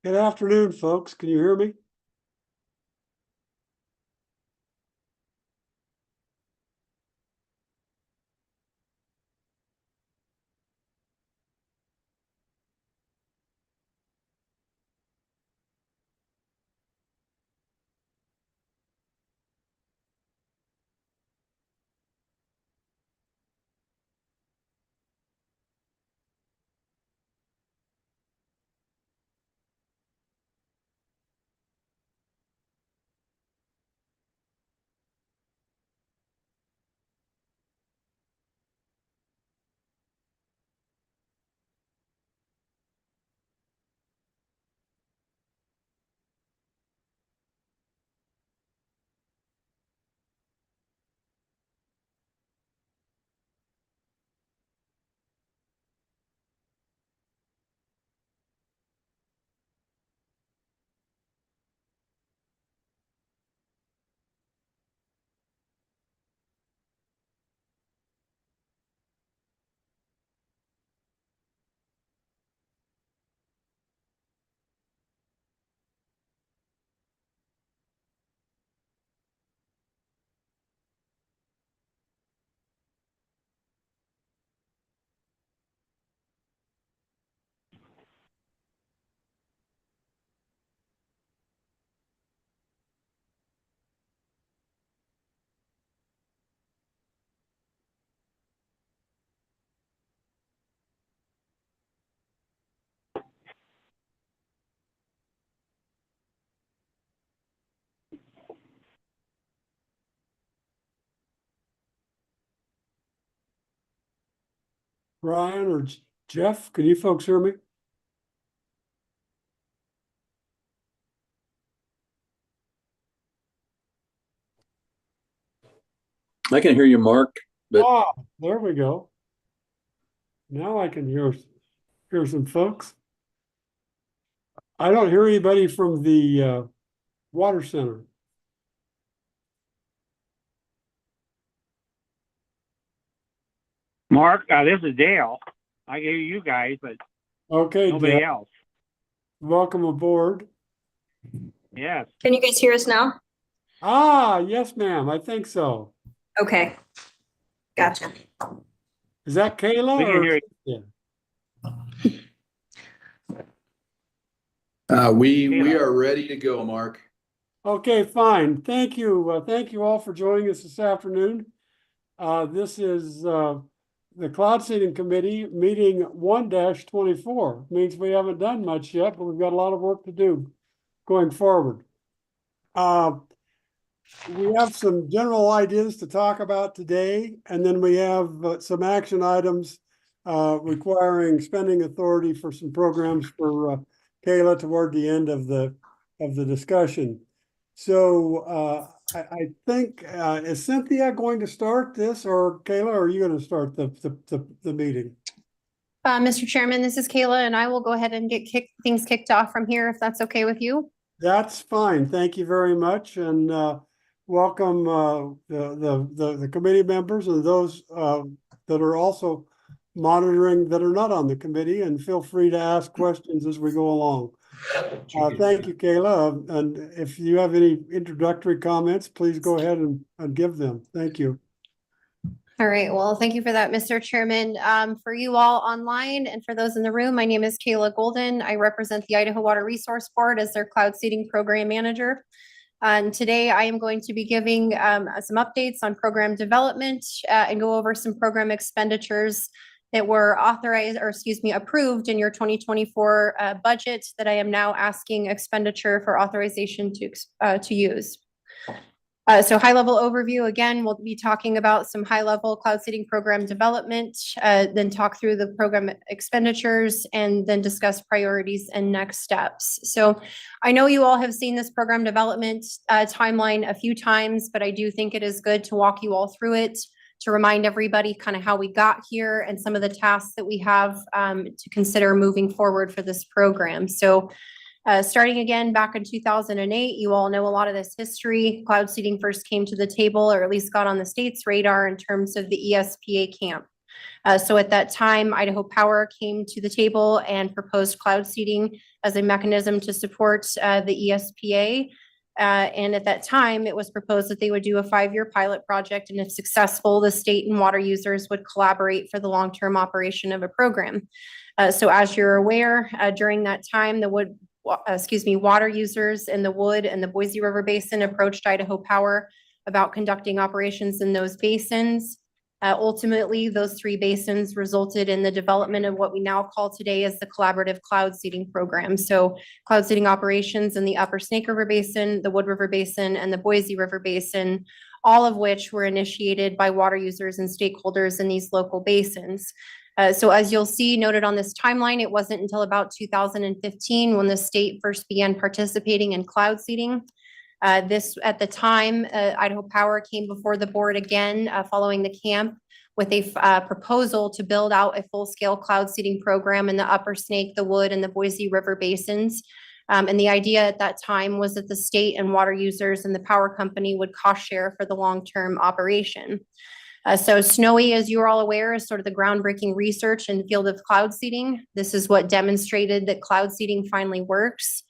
Good afternoon, folks. Can you hear me? Brian or Jeff, can you folks hear me? I can hear you, Mark, but Ah, there we go. Now I can hear some folks. I don't hear anybody from the water center. Mark, this is Dale. I hear you guys, but Okay, nobody Dale, else. welcome aboard. Yes. Can you guys hear us now? Ah, yes, ma'am. I think so. Okay. Gotcha. Is that Kayla We can or? hear Yeah. we are ready to go, Mark. Okay, fine. Thank you. Thank you all for joining us this afternoon. This is the Cloud Seeding Committee meeting 1-24. Means we haven't done much yet, but we've got a lot of work to do going forward. We have some general ideas to talk about today, and then we have some action items requiring spending authority for some programs for Kayla toward the end of the discussion. So I think is Cynthia going to start this, or Kayla, are you going to start the meeting? Mr. Chairman, this is Kayla, and I will go ahead and get things kicked off from here, if that's okay with you. That's fine. Thank you very much, and welcome the committee members and those that are also monitoring that are not on the committee, and feel free to ask questions as we go along. Thank you, Kayla. And if you have any introductory comments, please go ahead and give them. Thank you. All right, well, thank you for that, Mr. Chairman. For you all online and for those in the room, my name is Kayla Golden. I represent the Idaho Water Resource Board as their cloud seeding program manager. And today I am going to be giving some updates on program development and go over some program expenditures that were approved in your 2024 budget that I am now asking expenditure for authorization to use. So high level overview, again, we'll be talking about some high level cloud seeding program development, then talk through the program expenditures, and then discuss priorities and next steps. So I know you all have seen this program development timeline a few times, but I do think it is good to walk you all through it to remind everybody kind of how we got here and some of the tasks that we have to consider moving forward for this program. So starting again back in 2008, you all know a lot of this history. Cloud seeding first came to the table, or at least got on the state's radar in terms of the ESPA camp. So at that time, Idaho Power came to the table and proposed cloud seeding as a mechanism to support the ESPA. And at that time, it was proposed that they would do a 5-year pilot project, and if successful, the state and water users would collaborate for the long-term operation of a program. So as you're aware, during that time, the water users in the Wood and the Boise River Basin approached Idaho Power about conducting operations in those basins. Ultimately, those 3 basins resulted in the development of what we now call today as the Collaborative Cloud Seeding Program. So cloud seeding operations in the Upper Snake River Basin, the Wood River Basin, and the Boise River Basin, all of which were initiated by water users and stakeholders in these local basins. So as you'll see noted on this timeline, it wasn't until about 2015 when the state first began participating in cloud seeding. This, at the time, Idaho Power came before the board again following the camp with a proposal to build out a full-scale cloud seeding program in the Upper Snake, the Wood, and the Boise River basins. And the idea at that time was that the state and water users and the power company would cost share for the long-term operation. So SNOWY, as you are all aware, is sort of the groundbreaking research in the field of cloud seeding. This is what demonstrated that cloud seeding finally works.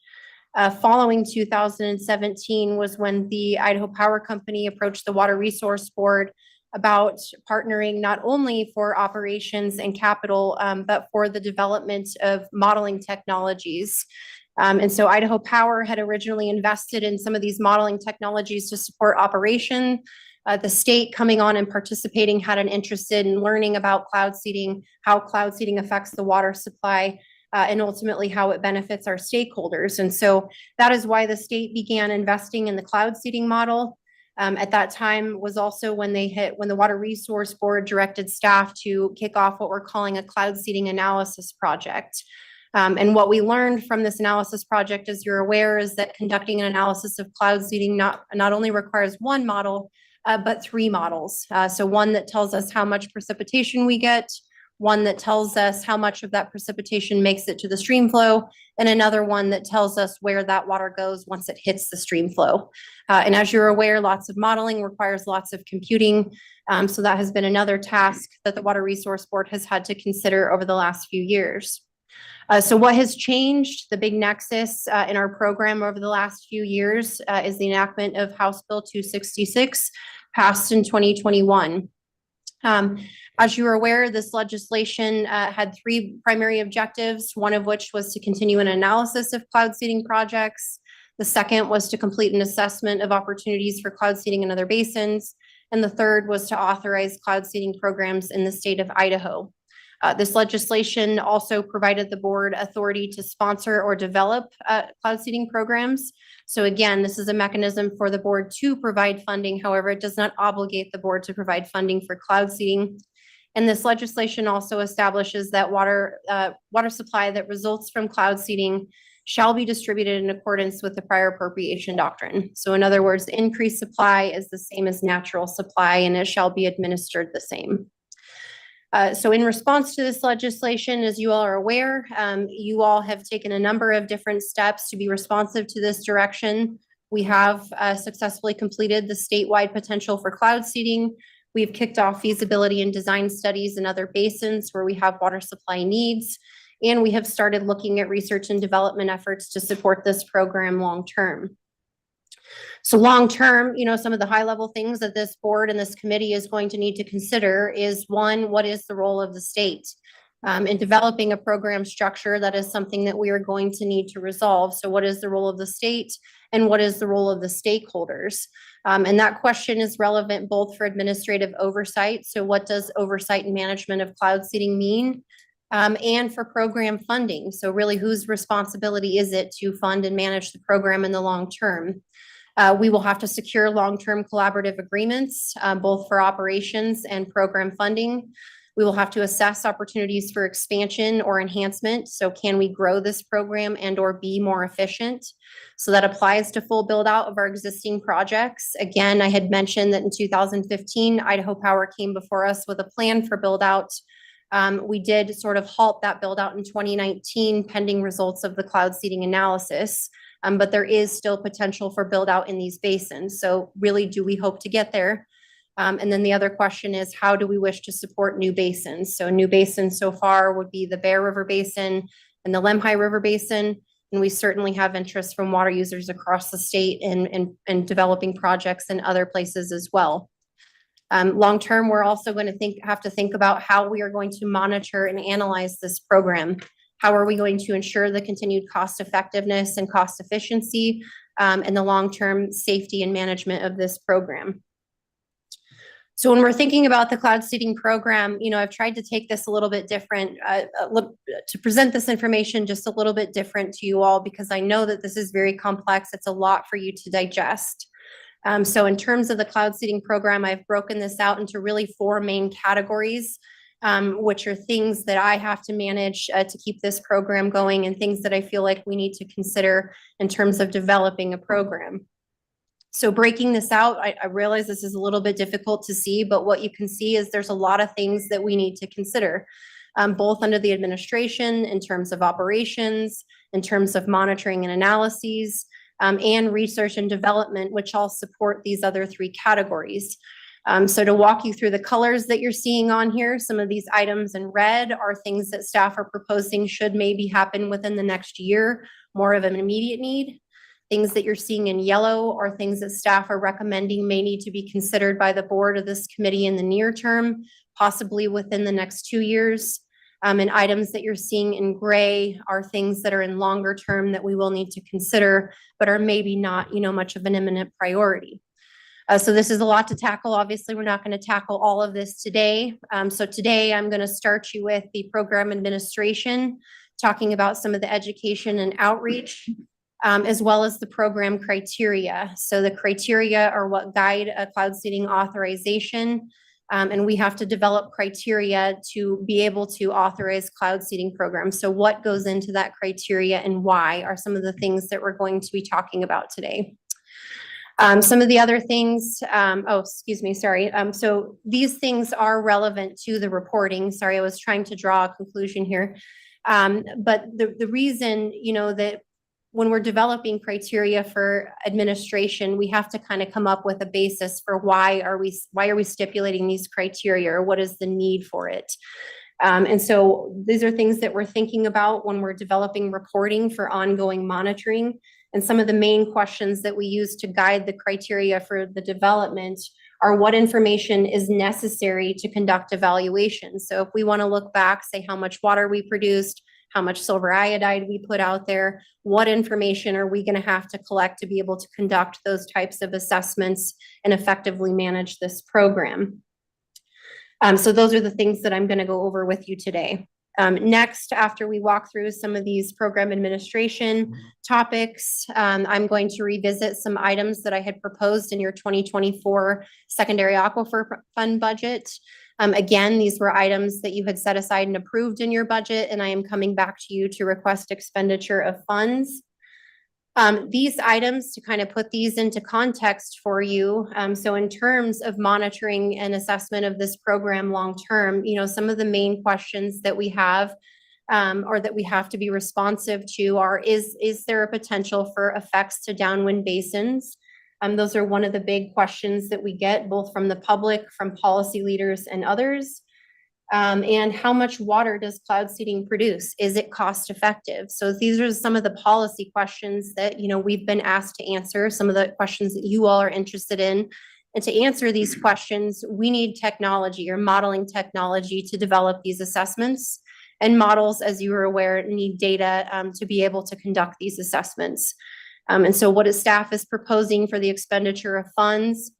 Following 2017 was when the Idaho Power Company approached the Water Resource Board about partnering not only for operations and capital, but for the development of modeling technologies. And so Idaho Power had originally invested in some of these modeling technologies to support operation. The state coming on and participating had an interest in learning about cloud seeding, how cloud seeding affects the water supply, and ultimately how it benefits our stakeholders. And so that is why the state began investing in the cloud seeding model. At that time was also when the Water Resource Board directed staff to kick off what we're calling a cloud seeding analysis project. And what we learned from this analysis project, as you're aware, is that conducting an analysis of cloud seeding not only requires 1 model, but 3 models. So one that tells us how much precipitation we get, one that tells us how much of that precipitation makes it to the stream flow, and another one that tells us where that water goes once it hits the stream flow. And as you're aware, lots of modeling requires lots of computing. So that has been another task that the Water Resource Board has had to consider over the last few years. So what has changed, the big nexus in our program over the last few years is the enactment of House Bill 266, passed in 2021. As you are aware, this legislation had 3 primary objectives, one of which was to continue an analysis of cloud seeding projects. The second was to complete an assessment of opportunities for cloud seeding in other basins. And the third was to authorize cloud seeding programs in the state of Idaho. This legislation also provided the board authority to sponsor or develop cloud seeding programs. So again, this is a mechanism for the board to provide funding. However, it does not obligate the board to provide funding for cloud seeding. And this legislation also establishes that water supply that results from cloud seeding shall be distributed in accordance with the prior appropriation doctrine. So in other words, increased supply is the same as natural supply, and it shall be administered the same. So in response to this legislation, as you all are aware, you all have taken a number of different steps to be responsive to this direction. We have successfully completed the statewide potential for cloud seeding. We've kicked off feasibility and design studies in other basins where we have water supply needs, and we have started looking at research and development efforts to support this program long-term. So long-term, some of the high-level things that this board and this committee is going to need to consider is, 1, what is the role of the state? In developing a program structure, that is something that we are going to need to resolve. So what is the role of the state and what is the role of the stakeholders? And that question is relevant both for administrative oversight. So what does oversight and management of cloud seeding mean? And for program funding. So really, whose responsibility is it to fund and manage the program in the long term? We will have to secure long-term collaborative agreements, both for operations and program funding. We will have to assess opportunities for expansion or enhancement. So can we grow this program and or be more efficient? So that applies to full build out of our existing projects. Again, I had mentioned that in 2015, Idaho Power came before us with a plan for build out. We did sort of halt that build out in 2019 pending results of the cloud seeding analysis. But there is still potential for build out in these basins. So really, do we hope to get there? And then the other question is, how do we wish to support new basins? So new basins so far would be the Bear River Basin and the Lemhi River Basin. And we certainly have interest from water users across the state in developing projects in other places as well. Long term, we're also going to have to think about how we are going to monitor and analyze this program. How are we going to ensure the continued cost effectiveness and cost efficiency and the long-term safety and management of this program? So when we're thinking about the cloud seeding program, I've tried to take this a little bit different, to present this information just a little bit different to you all, because I know that this is very complex. It's a lot for you to digest. So in terms of the cloud seeding program, I've broken this out into really 4 main categories, which are things that I have to manage to keep this program going and things that I feel like we need to consider in terms of developing a program. So breaking this out, I realize this is a little bit difficult to see, but what you can see is there's a lot of things that we need to consider, both under the administration, in terms of operations, in terms of monitoring and analyses, and research and development, which all support these other 3 categories. So to walk you through the colors that you're seeing on here, some of these items in red are things that staff are proposing should maybe happen within the next year, more of an immediate need. Things that you're seeing in yellow are things that staff are recommending may need to be considered by the board of this committee in the near term, possibly within the next 2 years. And items that you're seeing in gray are things that are in longer term that we will need to consider, but are maybe not, much of an imminent priority. So this is a lot to tackle. Obviously, we're not going to tackle all of this today. So today I'm going to start you with the program administration, talking about some of the education and outreach, as well as the program criteria. So the criteria are what guide a cloud seeding authorization. And we have to develop criteria to be able to authorize cloud seeding programs. So what goes into that criteria and why are some of the things that we're going to be talking about today. Some of the other things, so these things are relevant to the reporting. Sorry, I was trying to draw a conclusion here. But the reason, that when we're developing criteria for administration, we have to kind of come up with a basis for why are we stipulating these criteria, or what is the need for it. And so these are things that we're thinking about when we're developing reporting for ongoing monitoring. And some of the main questions that we use to guide the criteria for the development are what information is necessary to conduct evaluations. So if we want to look back, say how much water we produced, how much silver iodide we put out there, what information are we going to have to collect to be able to conduct those types of assessments and effectively manage this program. So those are the things that I'm going to go over with you today. Next, after we walk through some of these program administration topics, I'm going to revisit some items that I had proposed in your 2024 secondary aquifer fund budget. Again, these were items that you had set aside and approved in your budget, and I am coming back to you to request expenditure of funds. These items, to kind of put these into context for you, so in terms of monitoring and assessment of this program long-term, some of the main questions that we have or that we have to be responsive to are, is there a potential for effects to downwind basins? Those are one of the big questions that we get both from the public, from policy leaders and others. And how much water does cloud seeding produce? Is it cost effective? So these are some of the policy questions that, we've been asked to answer, some of the questions that you all are interested in. And to answer these questions, we need technology or modeling technology to develop these assessments. And models, as you are aware, need data to be able to conduct these assessments. And so what staff is proposing for the expenditure of funds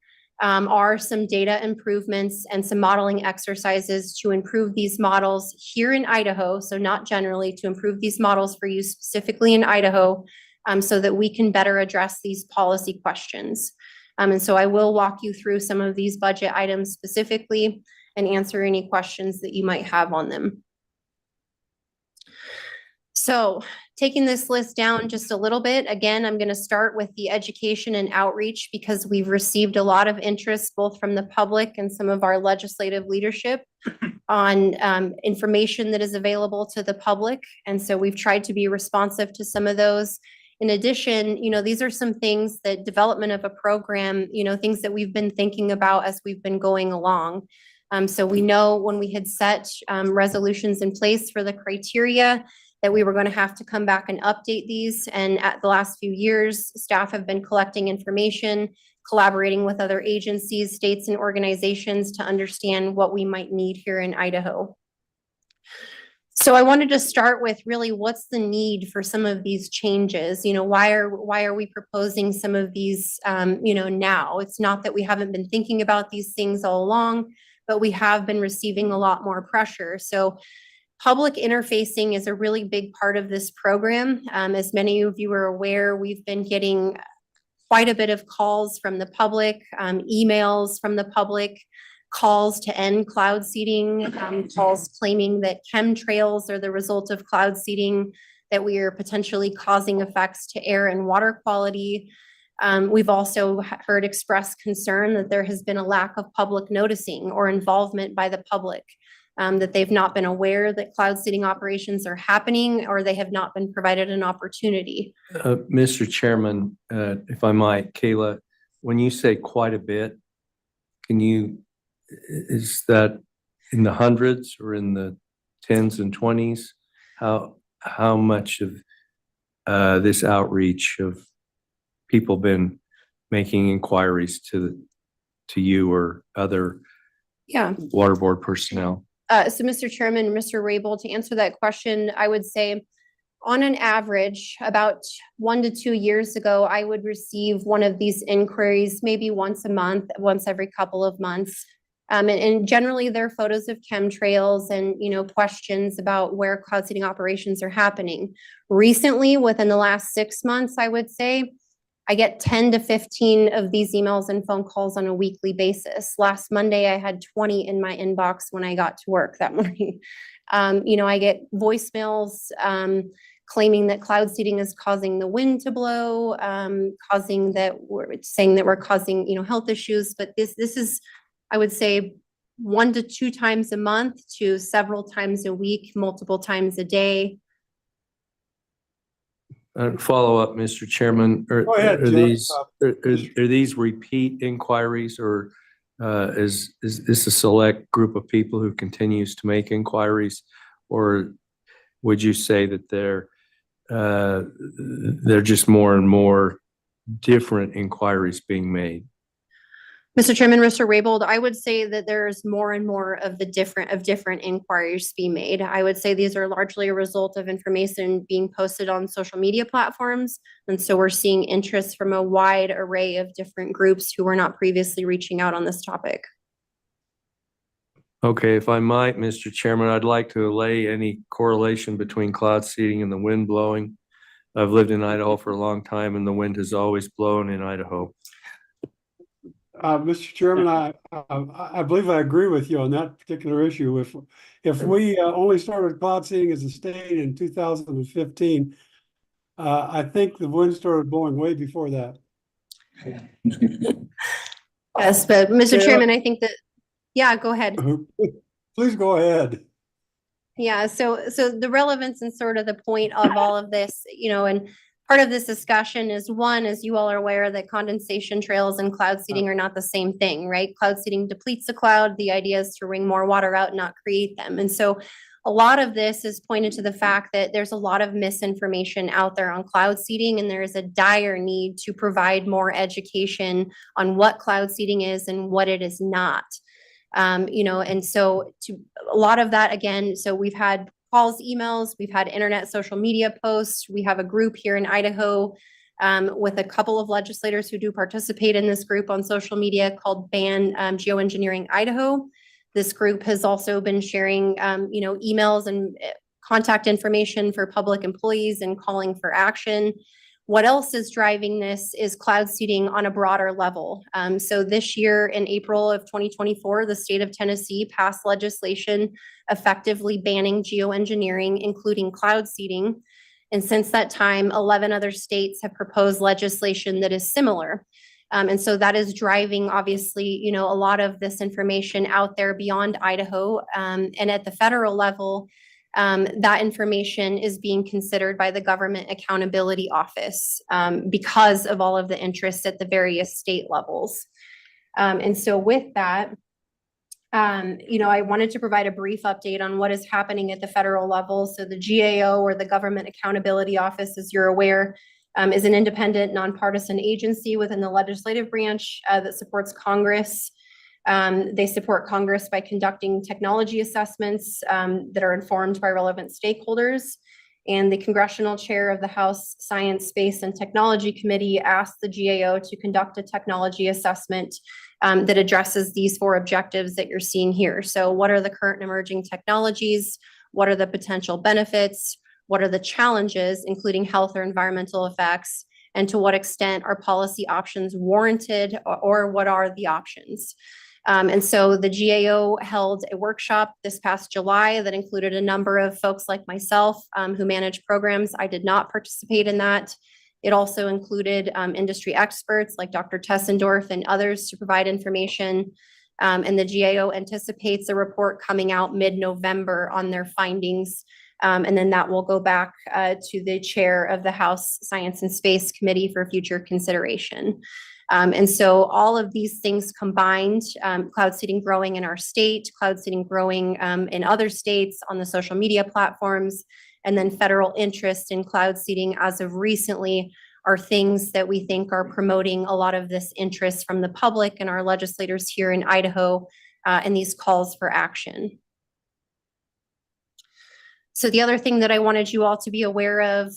are some data improvements and some modeling exercises to improve these models here in Idaho. So not generally, to improve these models for you specifically in Idaho, so that we can better address these policy questions. And so I will walk you through some of these budget items specifically and answer any questions that you might have on them. So taking this list down just a little bit, again, I'm going to start with the education and outreach because we've received a lot of interest both from the public and some of our legislative leadership on information that is available to the public. And so we've tried to be responsive to some of those In addition, these are some things that development of a program, things that we've been thinking about as we've been going along. So we know when we had set resolutions in place for the criteria that we were going to have to come back and update these. And at the last few years, staff have been collecting information, collaborating with other agencies, states, and organizations to understand what we might need here in Idaho. So I wanted to start with really what's the need for some of these changes? Why are we proposing some of these, now? It's not that we haven't been thinking about these things all along, but we have been receiving a lot more pressure. So public interfacing is a really big part of this program. As many of you are aware, we've been getting quite a bit of calls from the public, emails from the public, calls to end cloud seeding, calls claiming that chemtrails are the result of cloud seeding, that we are potentially causing effects to air and water quality. We've also heard express concern that there has been a lack of public noticing or involvement by the public, that they've not been aware that cloud seeding operations are happening, or they have not been provided an opportunity. Mr. Chairman, if I might, Kayla, when you say quite a bit, is that in the hundreds or in the tens and 20s? How much of this outreach of people been making inquiries to you or other water board personnel? So Mr. Chairman, Mr. Raybould, to answer that question, I would say on an average, about 1 to 2 years ago, I would receive one of these inquiries maybe once a month, once every couple of months. And generally they're photos of chemtrails and, questions about where cloud seeding operations are happening. Recently, within the last 6 months, I would say, I get 10 to 15 of these emails and phone calls on a weekly basis. Last Monday, I had 20 in my inbox when I got to work that morning. I get voicemails claiming that cloud seeding is causing the wind to blow, saying that we're causing, health issues. But this is, I would say, 1 to 2 times a month to several times a week, multiple times a day. Follow up, Mr. Chairman. Go ahead, Are these repeat inquiries, or is this a select group of people who continues to make inquiries, or would you say that they're just more and more different inquiries being made? Mr. Chairman, Mr. Raybould, I would say that there's more and more of different inquiries being made. I would say these are largely a result of information being posted on social media platforms. And so we're seeing interest from a wide array of different groups who were not previously reaching out on this topic. Okay, if I might, Mr. Chairman, I'd like to lay any correlation between cloud seeding and the wind blowing. I've lived in Idaho for a long time, and the wind has always blown in Idaho. Mr. Chairman, I believe I agree with you on that particular issue. If we only started cloud seeding as a state in 2015, I think the wind started blowing way before that. Yes, but Mr. Chairman, I think that, go ahead. Please go ahead. Yeah, so the relevance and sort of the point of all of this, and part of this discussion is, one, as you all are aware, that condensation trails and cloud seeding are not the same thing, right? Cloud seeding depletes the cloud. The idea is to wring more water out, not create them. And so a lot of this is pointed to the fact that there's a lot of misinformation out there on cloud seeding, and there is a dire need to provide more education on what cloud seeding is and what it is not. And so a lot of that, again, so we've had calls, emails, we've had internet, social media posts. We have a group here in Idaho with a couple of legislators who do participate in this group on social media called Ban Geoengineering Idaho. This group has also been sharing, emails and contact information for public employees and calling for action. What else is driving this is cloud seeding on a broader level. So this year in April of 2024, the state of Tennessee passed legislation effectively banning geoengineering, including cloud seeding. And since that time, 11 other states have proposed legislation that is similar. And so that is driving, obviously, a lot of this information out there beyond Idaho. And at the federal level, That information is being considered by the Government Accountability Office because of all of the interest at the various state levels. And so with that, I wanted to provide a brief update on what is happening at the federal level. So the GAO, or the Government Accountability Office, as you're aware, is an independent, nonpartisan agency within the legislative branch that supports Congress. They support Congress by conducting technology assessments that are informed by relevant stakeholders. And the congressional chair of the House Science, Space, and Technology Committee asked the GAO to conduct a technology assessment that addresses these 4 objectives that you're seeing here. So what are the current emerging technologies? What are the potential benefits? What are the challenges, including health or environmental effects? And to what extent are policy options warranted, or what are the options? And so the GAO held a workshop this past July that included a number of folks like myself who manage programs. I did not participate in that. It also included industry experts like Dr. Tessendorf and others to provide information. And the GAO anticipates a report coming out mid-November on their findings. And then that will go back to the chair of the House Science and Space Committee for future consideration. And so all of these things combined, cloud seeding growing in our state, cloud seeding growing in other states on the social media platforms, and then federal interest in cloud seeding as of recently, are things that we think are promoting a lot of this interest from the public and our legislators here in Idaho, and these calls for action. So the other thing that I wanted you all to be aware of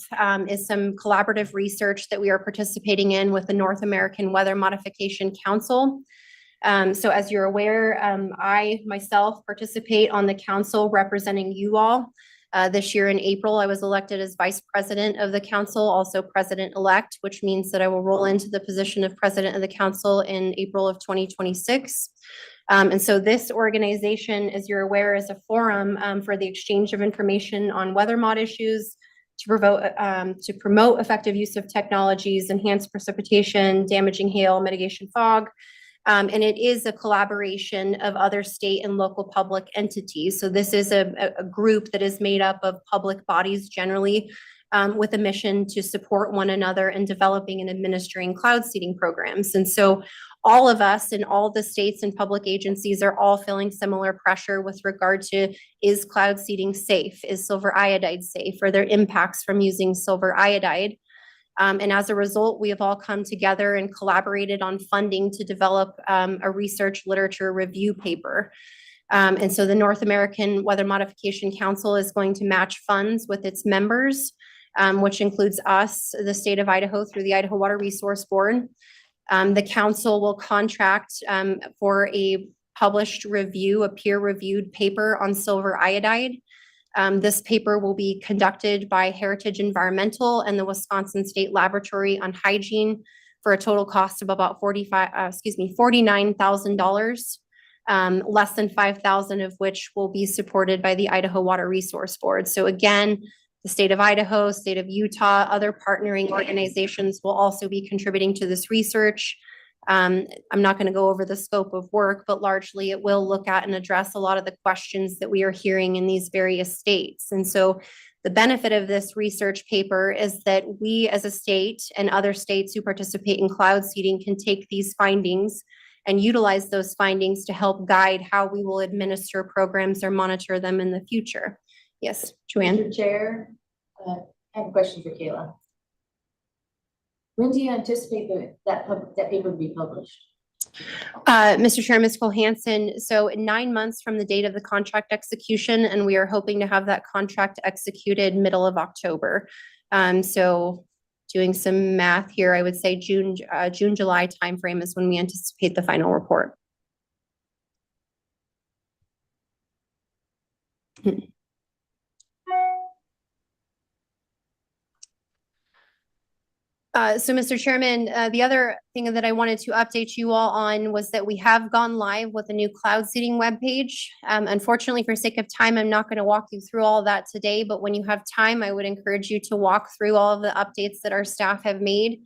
is some collaborative research that we are participating in with the North American Weather Modification Council. So as you're aware, I myself participate on the council representing you all. This year in April, I was elected as vice president of the council, also president-elect, which means that I will roll into the position of president of the council in April of 2026. And so this organization, as you're aware, is a forum for the exchange of information on weather mod issues, to promote effective use of technologies, enhance precipitation, damaging hail, mitigation fog. And it is a collaboration of other state and local public entities. So this is a group that is made up of public bodies generally, with a mission to support one another in developing and administering cloud seeding programs. And so all of us in all the states and public agencies are all feeling similar pressure with regard to, is cloud seeding safe? Is silver iodide safe? Are there impacts from using silver iodide? And as a result, we have all come together and collaborated on funding to develop a research literature review paper. And so the North American Weather Modification Council is going to match funds with its members, which includes us, the state of Idaho, through the Idaho Water Resource Board. The council will contract for a published review, a peer-reviewed paper on silver iodide. This paper will be conducted by Heritage Environmental and the Wisconsin State Laboratory on Hygiene for a total cost of about $49,000, less than $5,000 of which will be supported by the Idaho Water Resource Board. So again, the state of Idaho, state of Utah, other partnering organizations will also be contributing to this research. I'm not going to go over the scope of work, but largely it will look at and address a lot of the questions that we are hearing in these various states. And so the benefit of this research paper is that we as a state and other states who participate in cloud seeding can take these findings and utilize those findings to help guide how we will administer programs or monitor them in the future. Yes, Joanne? Mr. Chair, I have a question for Kayla. When do you anticipate that paper will be published? Mr. Chair, Ms. Cole-Hansen, so 9 months from the date of the contract execution, and we are hoping to have that contract executed middle of October. So doing some math here, I would say June, July timeframe is when we anticipate the final report. So Mr. Chairman, the other thing that I wanted to update you all on was that we have gone live with a new cloud seeding webpage. Unfortunately, for sake of time, I'm not going to walk you through all of that today, but when you have time, I would encourage you to walk through all of the updates that our staff have made.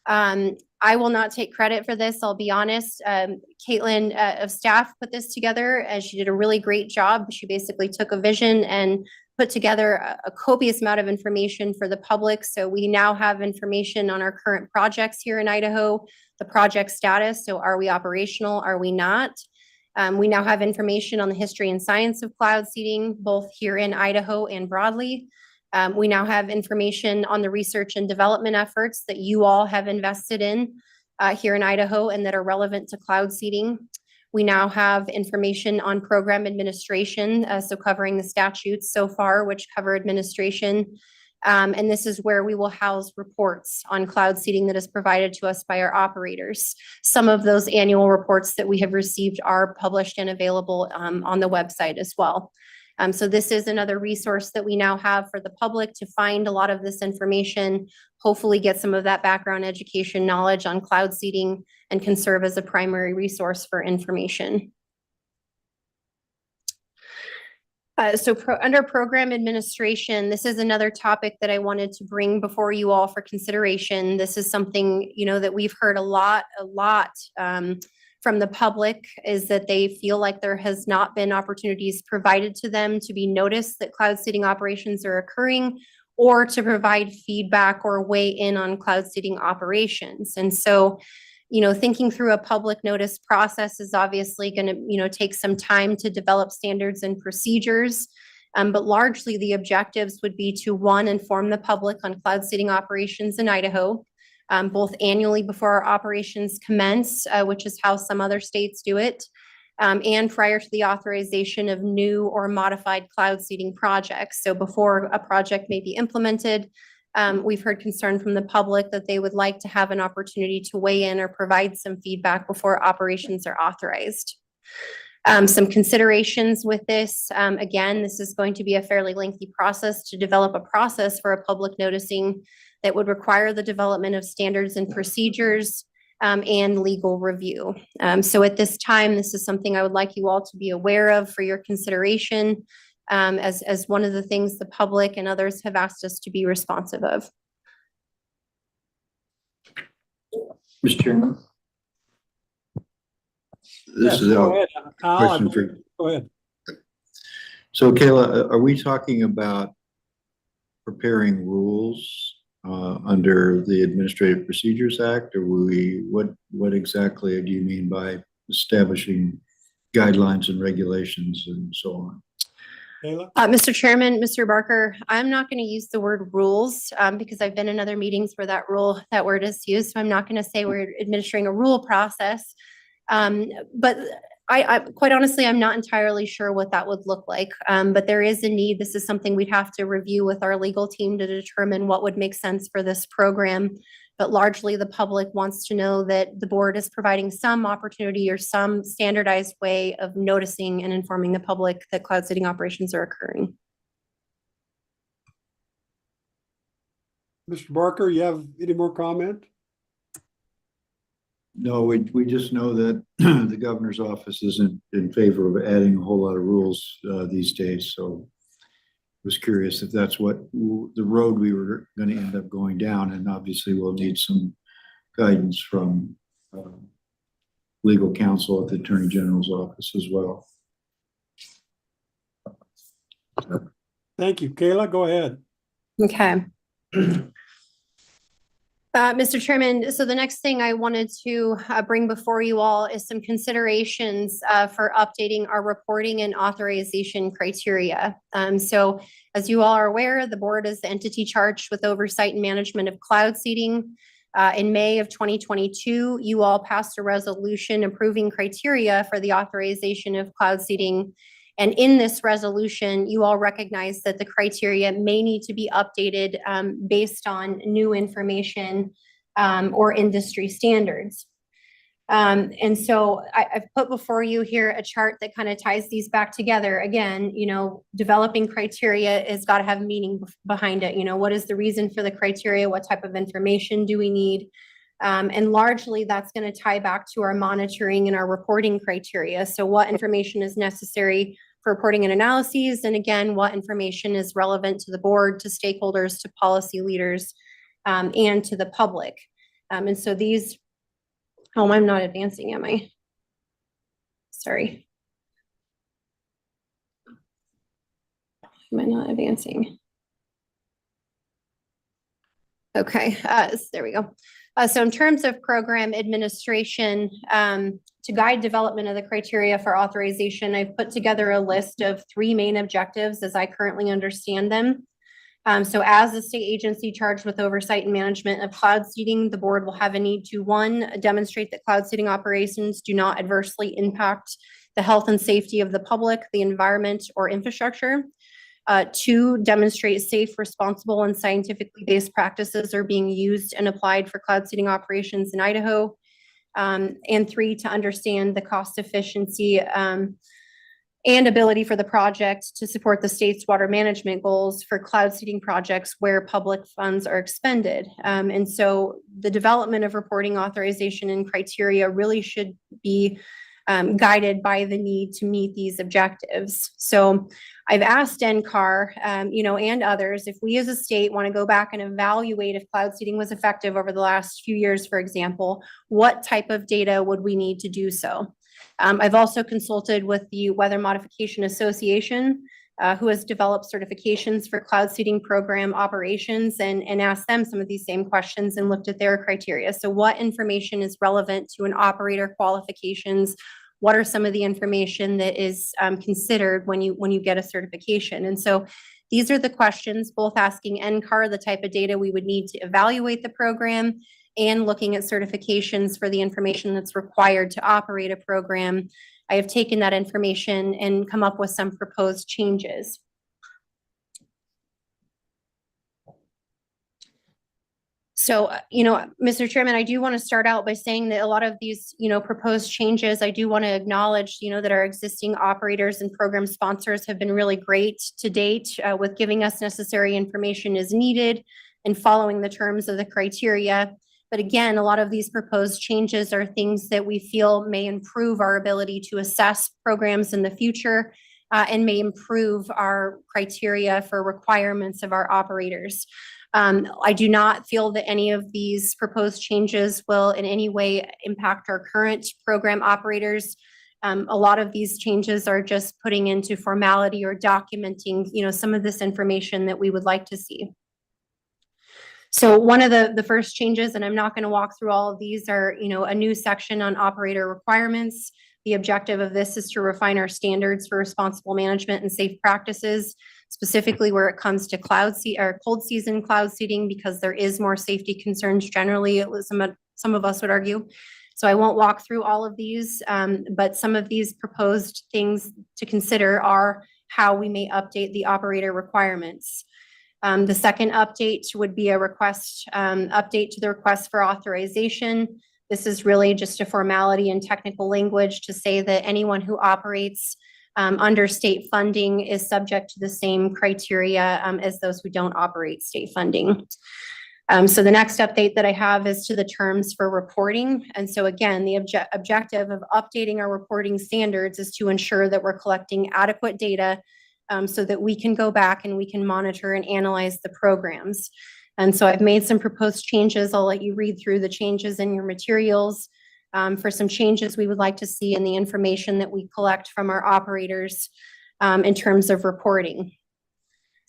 I will not take credit for this, I'll be honest. Caitlin of staff put this together, and she did a really great job. She basically took a vision and put together a copious amount of information for the public. So we now have information on our current projects here in Idaho, the project status. So are we operational? Are we not? We now have information on the history and science of cloud seeding, both here in Idaho and broadly. We now have information on the research and development efforts that you all have invested in here in Idaho and that are relevant to cloud seeding. We now have information on program administration, so covering the statutes so far, which cover administration. And this is where we will house reports on cloud seeding that is provided to us by our operators. Some of those annual reports that we have received are published and available on the website as well. So this is another resource that we now have for the public to find a lot of this information, hopefully get some of that background education knowledge on cloud seeding, and can serve as a primary resource for information. Under program administration, this is another topic that I wanted to bring before you all for consideration. This is something, that we've heard a lot from the public, is that they feel like there has not been opportunities provided to them to be noticed that cloud seeding operations are occurring, or to provide feedback or weigh in on cloud seeding operations. And so, thinking through a public notice process is obviously going to, take some time to develop standards and procedures. But largely the objectives would be to, one, inform the public on cloud seeding operations in Idaho, both annually before our operations commence, which is how some other states do it, and prior to the authorization of new or modified cloud seeding projects. So before a project may be implemented, we've heard concern from the public that they would like to have an opportunity to weigh in or provide some feedback before operations are authorized. Some considerations with this, again, this is going to be a fairly lengthy process to develop a process for a public noticing that would require the development of standards and procedures and legal review. So at this time, this is something I would like you all to be aware of for your consideration, as one of the things the public and others have asked us to be responsive of. Mr. Chairman? Yes, This is go a ahead, Al, question for, go ahead. so Kayla, are we talking about preparing rules under the Administrative Procedures Act, or what exactly do you mean by establishing guidelines and regulations and so on? Kayla? Mr. Chairman, Mr. Barker, I'm not going to use the word rules because I've been in other meetings where that word is used. So I'm not going to say we're administering a rule process. But I quite honestly, I'm not entirely sure what that would look like. But there is a need. This is something we'd have to review with our legal team to determine what would make sense for this program. But largely the public wants to know that the board is providing some opportunity or some standardized way of noticing and informing the public that cloud seeding operations are occurring. Mr. Barker, you have any more comment? No, we just know that the governor's office isn't in favor of adding a whole lot of rules these days. So I was curious if that's what the road we were going to end up going down. And obviously we'll need some guidance from legal counsel at the Attorney General's office as well. Thank you. Kayla, go ahead. Okay. Mr. Chairman, so the next thing I wanted to bring before you all is some considerations for updating our reporting and authorization criteria. So as you all are aware, the board is the entity charged with oversight and management of cloud seeding. In May of 2022, you all passed a resolution approving criteria for the authorization of cloud seeding. And in this resolution, you all recognize that the criteria may need to be updated based on new information or industry standards. And so I've put before you here a chart that kind of ties these back together. Again, developing criteria has got to have meaning behind it. What is the reason for the criteria? What type of information do we need? And largely that's going to tie back to our monitoring and our reporting criteria. So what information is necessary for reporting and analyses, and again, what information is relevant to the board, to stakeholders, to policy leaders, and to the public. And so these, I'm not advancing, am I? Sorry. Am I not advancing? Okay, there we go. So in terms of program administration, to guide development of the criteria for authorization, I've put together a list of 3 main objectives as I currently understand them. So as a state agency charged with oversight and management of cloud seeding, the board will have a need to, 1, demonstrate that cloud seeding operations do not adversely impact the health and safety of the public, the environment, or infrastructure. 2, demonstrate safe, responsible, and scientifically based practices are being used and applied for cloud seeding operations in Idaho. And 3, to understand the cost efficiency and ability for the project to support the state's water management goals for cloud seeding projects where public funds are expended. And so the development of reporting authorization and criteria really should be guided by the need to meet these objectives. So I've asked NCAR, and others, if we as a state want to go back and evaluate if cloud seeding was effective over the last few years, for example, what type of data would we need to do so? I've also consulted with the Weather Modification Association, who has developed certifications for cloud seeding program operations, and asked them some of these same questions and looked at their criteria. So what information is relevant to an operator qualifications? What are some of the information that is considered when you get a certification? And so these are the questions, both asking NCAR the type of data we would need to evaluate the program and looking at certifications for the information that's required to operate a program. I have taken that information and come up with some proposed changes. So, Mr. Chairman, I do want to start out by saying that a lot of these, proposed changes, I do want to acknowledge, that our existing operators and program sponsors have been really great to date with giving us necessary information as needed and following the terms of the criteria. But again, a lot of these proposed changes are things that we feel may improve our ability to assess programs in the future and may improve our criteria for requirements of our operators. I do not feel that any of these proposed changes will in any way impact our current program operators. A lot of these changes are just putting into formality or documenting, some of this information that we would like to see. So one of the first changes, and I'm not going to walk through all of these, are, a new section on operator requirements. The objective of this is to refine our standards for responsible management and safe practices, specifically where it comes to cold season cloud seeding, because there is more safety concerns generally, some of us would argue. So I won't walk through all of these, but some of these proposed things to consider are how we may update the operator requirements. The second update would be a update to the request for authorization. This is really just a formality and technical language to say that anyone who operates under state funding is subject to the same criteria as those who don't operate state funding. So the next update that I have is to the terms for reporting. And so again, the objective of updating our reporting standards is to ensure that we're collecting adequate data so that we can go back and we can monitor and analyze the programs. And so I've made some proposed changes. I'll let you read through the changes in your materials for some changes we would like to see in the information that we collect from our operators in terms of reporting.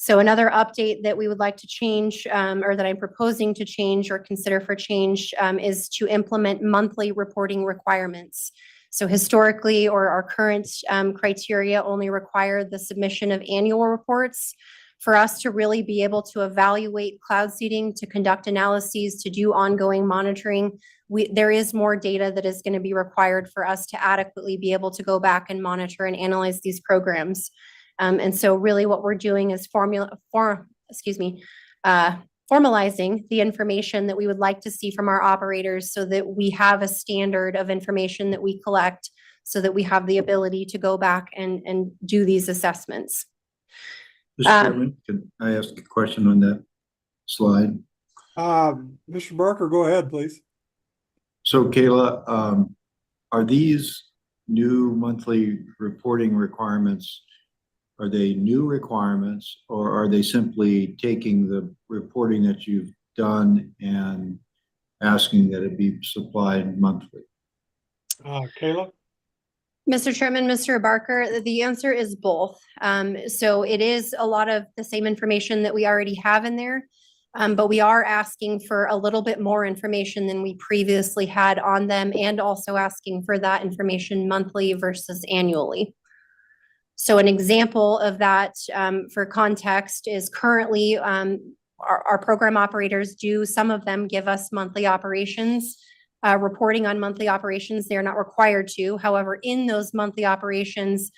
So another update that we would like to change or that I'm proposing to change or consider for change is to implement monthly reporting requirements. So historically, or our current criteria only require the submission of annual reports. For us to really be able to evaluate cloud seeding, to conduct analyses, to do ongoing monitoring, there is more data that is going to be required for us to adequately be able to go back and monitor and analyze these programs. And so really what we're doing is formalizing the information that we would like to see from our operators so that we have a standard of information that we collect so that we have the ability to go back and do these assessments. Mr. Chairman, can I ask a question on that slide? Mr. Barker, go ahead, please. So Kayla, are these new monthly reporting requirements, are they new requirements, or are they simply taking the reporting that you've done and asking that it be supplied monthly? Kayla? Mr. Chairman, Mr. Barker, the answer is both. So it is a lot of the same information that we already have in there. But we are asking for a little bit more information than we previously had on them, and also asking for that information monthly versus annually. So an example of that, for context, is currently our program operators do, some of them give us monthly operations, reporting on monthly operations. They're not required to. However, in those monthly operations,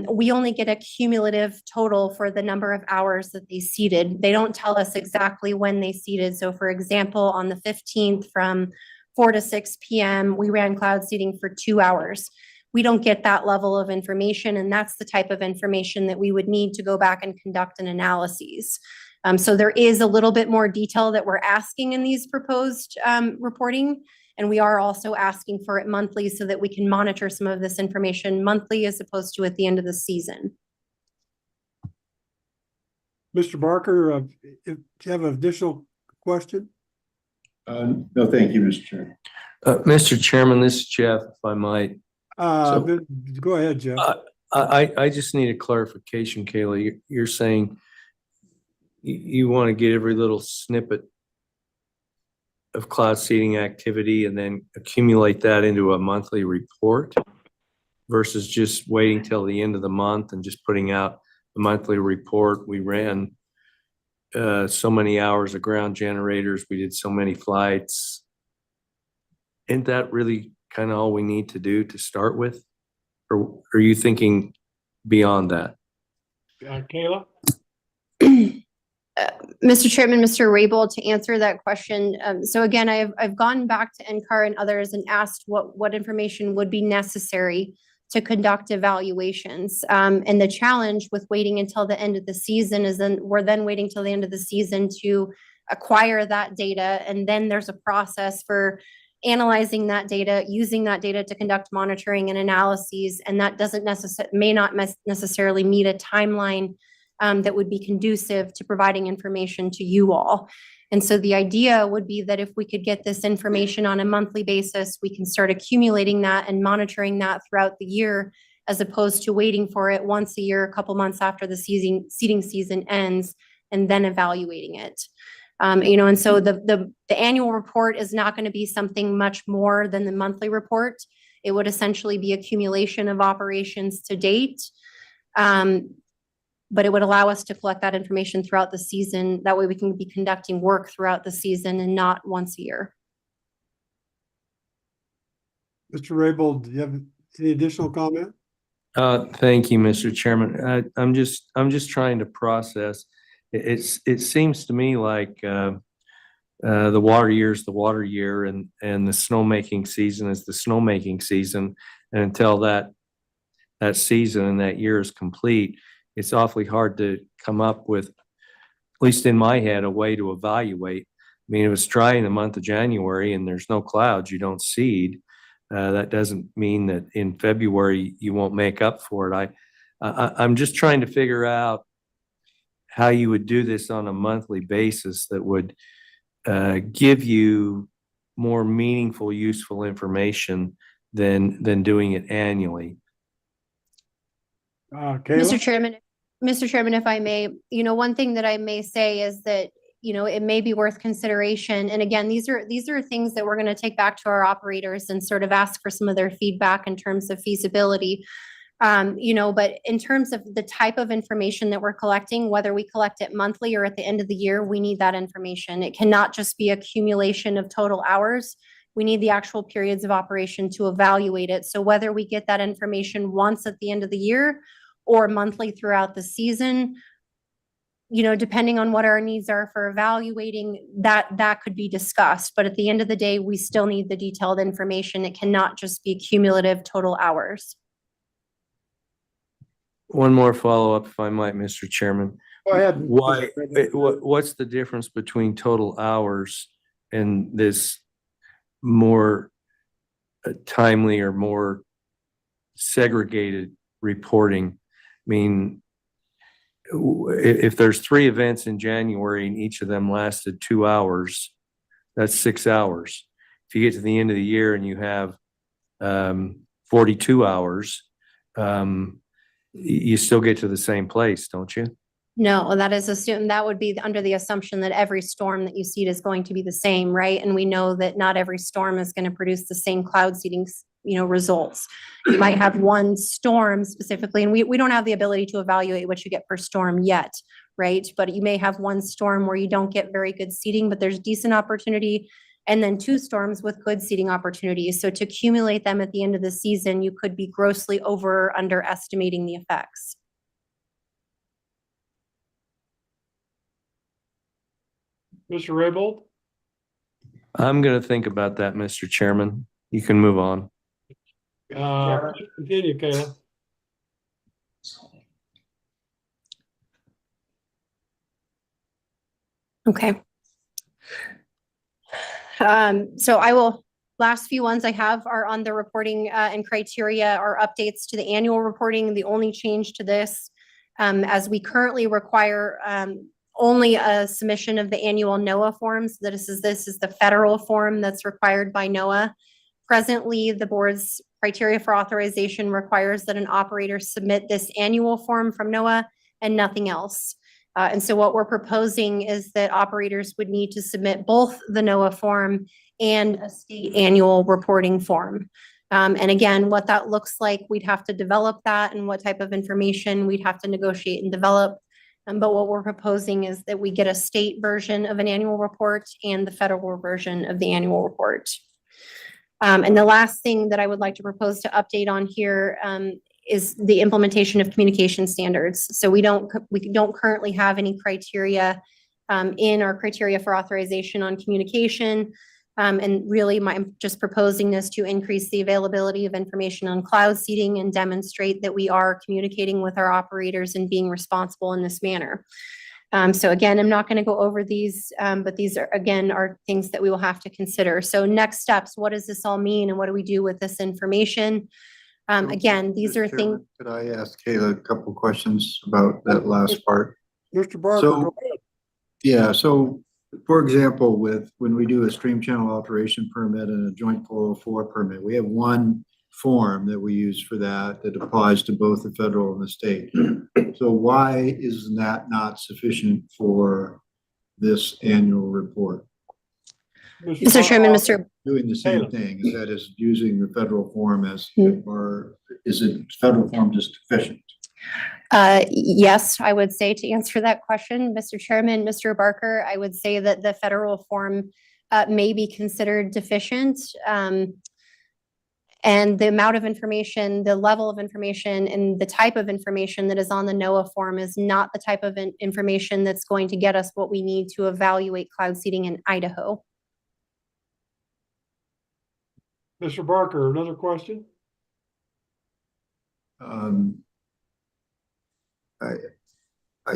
we only get a cumulative total for the number of hours that they seeded. They don't tell us exactly when they seeded. So for example, on the 15th from 4 to 6 p.m., we ran cloud seeding for 2 hours. We don't get that level of information, and that's the type of information that we would need to go back and conduct an analysis. So there is a little bit more detail that we're asking in these proposed reporting. And we are also asking for it monthly so that we can monitor some of this information monthly as opposed to at the end of the season. Mr. Barker, do you have an additional question? No, thank you, Mr. Chairman. Mr. Chairman, this is Jeff, if I might. Go ahead, Jeff. I just need a clarification, Kayla. You're saying you want to get every little snippet of cloud seeding activity and then accumulate that into a monthly report versus just waiting till the end of the month and just putting out the monthly report. We ran so many hours of ground generators. We did so many flights. Isn't that really kind of all we need to do to start with? Or are you thinking beyond that? Kayla? Mr. Chairman, Mr. Raybould, to answer that question. So again, I've gone back to NCAR and others and asked what information would be necessary to conduct evaluations. And the challenge with waiting until the end of the season is we're then waiting till the end of the season to acquire that data. And then there's a process for analyzing that data, using that data to conduct monitoring and analyses. And that may not necessarily meet a timeline that would be conducive to providing information to you all. And so the idea would be that if we could get this information on a monthly basis, we can start accumulating that and monitoring that throughout the year, as opposed to waiting for it once a year, a couple months after the seeding season ends, and then evaluating it. And so the annual report is not going to be something much more than the monthly report. It would essentially be accumulation of operations to date. But it would allow us to collect that information throughout the season. That way we can be conducting work throughout the season and not once a year. Mr. Raybould, do you have any additional comment? Thank you, Mr. Chairman. I'm just trying to process. It seems to me like the water year is the water year, and the snowmaking season is the snowmaking season. And until that season and that year is complete, it's awfully hard to come up with, at least in my head, a way to evaluate. I mean, if it's dry in the month of January and there's no clouds, you don't seed. That doesn't mean that in February you won't make up for it. I'm just trying to figure out how you would do this on a monthly basis that would give you more meaningful, useful information than doing it annually. Kayla? Mr. Chairman, if I may, one thing that I may say is that, it may be worth consideration. And again, these are things that we're going to take back to our operators and sort of ask for some of their feedback in terms of feasibility. But in terms of the type of information that we're collecting, whether we collect it monthly or at the end of the year, we need that information. It cannot just be accumulation of total hours. We need the actual periods of operation to evaluate it. So whether we get that information once at the end of the year or monthly throughout the season, depending on what our needs are for evaluating, that could be discussed. But at the end of the day, we still need the detailed information. It cannot just be cumulative total hours. One more follow-up, if I might, Mr. Chairman. Go ahead. What's the difference between total hours and this more timely or more segregated reporting? I mean, if there's 3 events in January and each of them lasted 2 hours, that's 6 hours. If you get to the end of the year and you have 42 hours, you still get to the same place, don't you? No, that is assumed, that would be under the assumption that every storm that you seed is going to be the same, right? And we know that not every storm is going to produce the same cloud seeding, results. You might have one storm specifically, and we don't have the ability to evaluate what you get per storm yet, right? But you may have one storm where you don't get very good seeding, but there's decent opportunity, and then two storms with good seeding opportunities. So to accumulate them at the end of the season, you could be grossly over or underestimating the effects. Mr. Raybould? I'm going to think about that, Mr. Chairman. You can move on. Continue, Kayla. Okay. So last few ones I have are on the reporting and criteria or updates to the annual reporting. The only change to this, as we currently require only a submission of the annual NOAA forms. This is the federal form that's required by NOAA. Presently, the board's criteria for authorization requires that an operator submit this annual form from NOAA and nothing else. And so what we're proposing is that operators would need to submit both the NOAA form and a state annual reporting form. And again, what that looks like, we'd have to develop that, and what type of information we'd have to negotiate and develop. But what we're proposing is that we get a state version of an annual report and the federal version of the annual report. And the last thing that I would like to propose to update on here is the implementation of communication standards. So we don't currently have any criteria in our criteria for authorization on communication. And really, I'm just proposing this to increase the availability of information on cloud seeding and demonstrate that we are communicating with our operators and being responsible in this manner. So again, I'm not going to go over these, but these are things that we will have to consider. So next steps, what does this all mean, and what do we do with this information? Again, these are things. Could I ask Kayla a couple of questions about that last part? Mr. Barker, So- go ahead. Yeah, so for example, when we do a stream channel alteration permit and a joint 404 permit, we have one form that we use for that applies to both the federal and the state. So why is that not sufficient for this annual report? Mr. Chairman, Mr. Doing the same thing, is that is using the federal form as, or is it federal form just deficient? Yes, I would say, to answer that question, Mr. Chairman, Mr. Barker, I would say that the federal form may be considered deficient. And the amount of information, the level of information, and the type of information that is on the NOAA form is not the type of information that's going to get us what we need to evaluate cloud seeding in Idaho. Mr. Barker, another question? I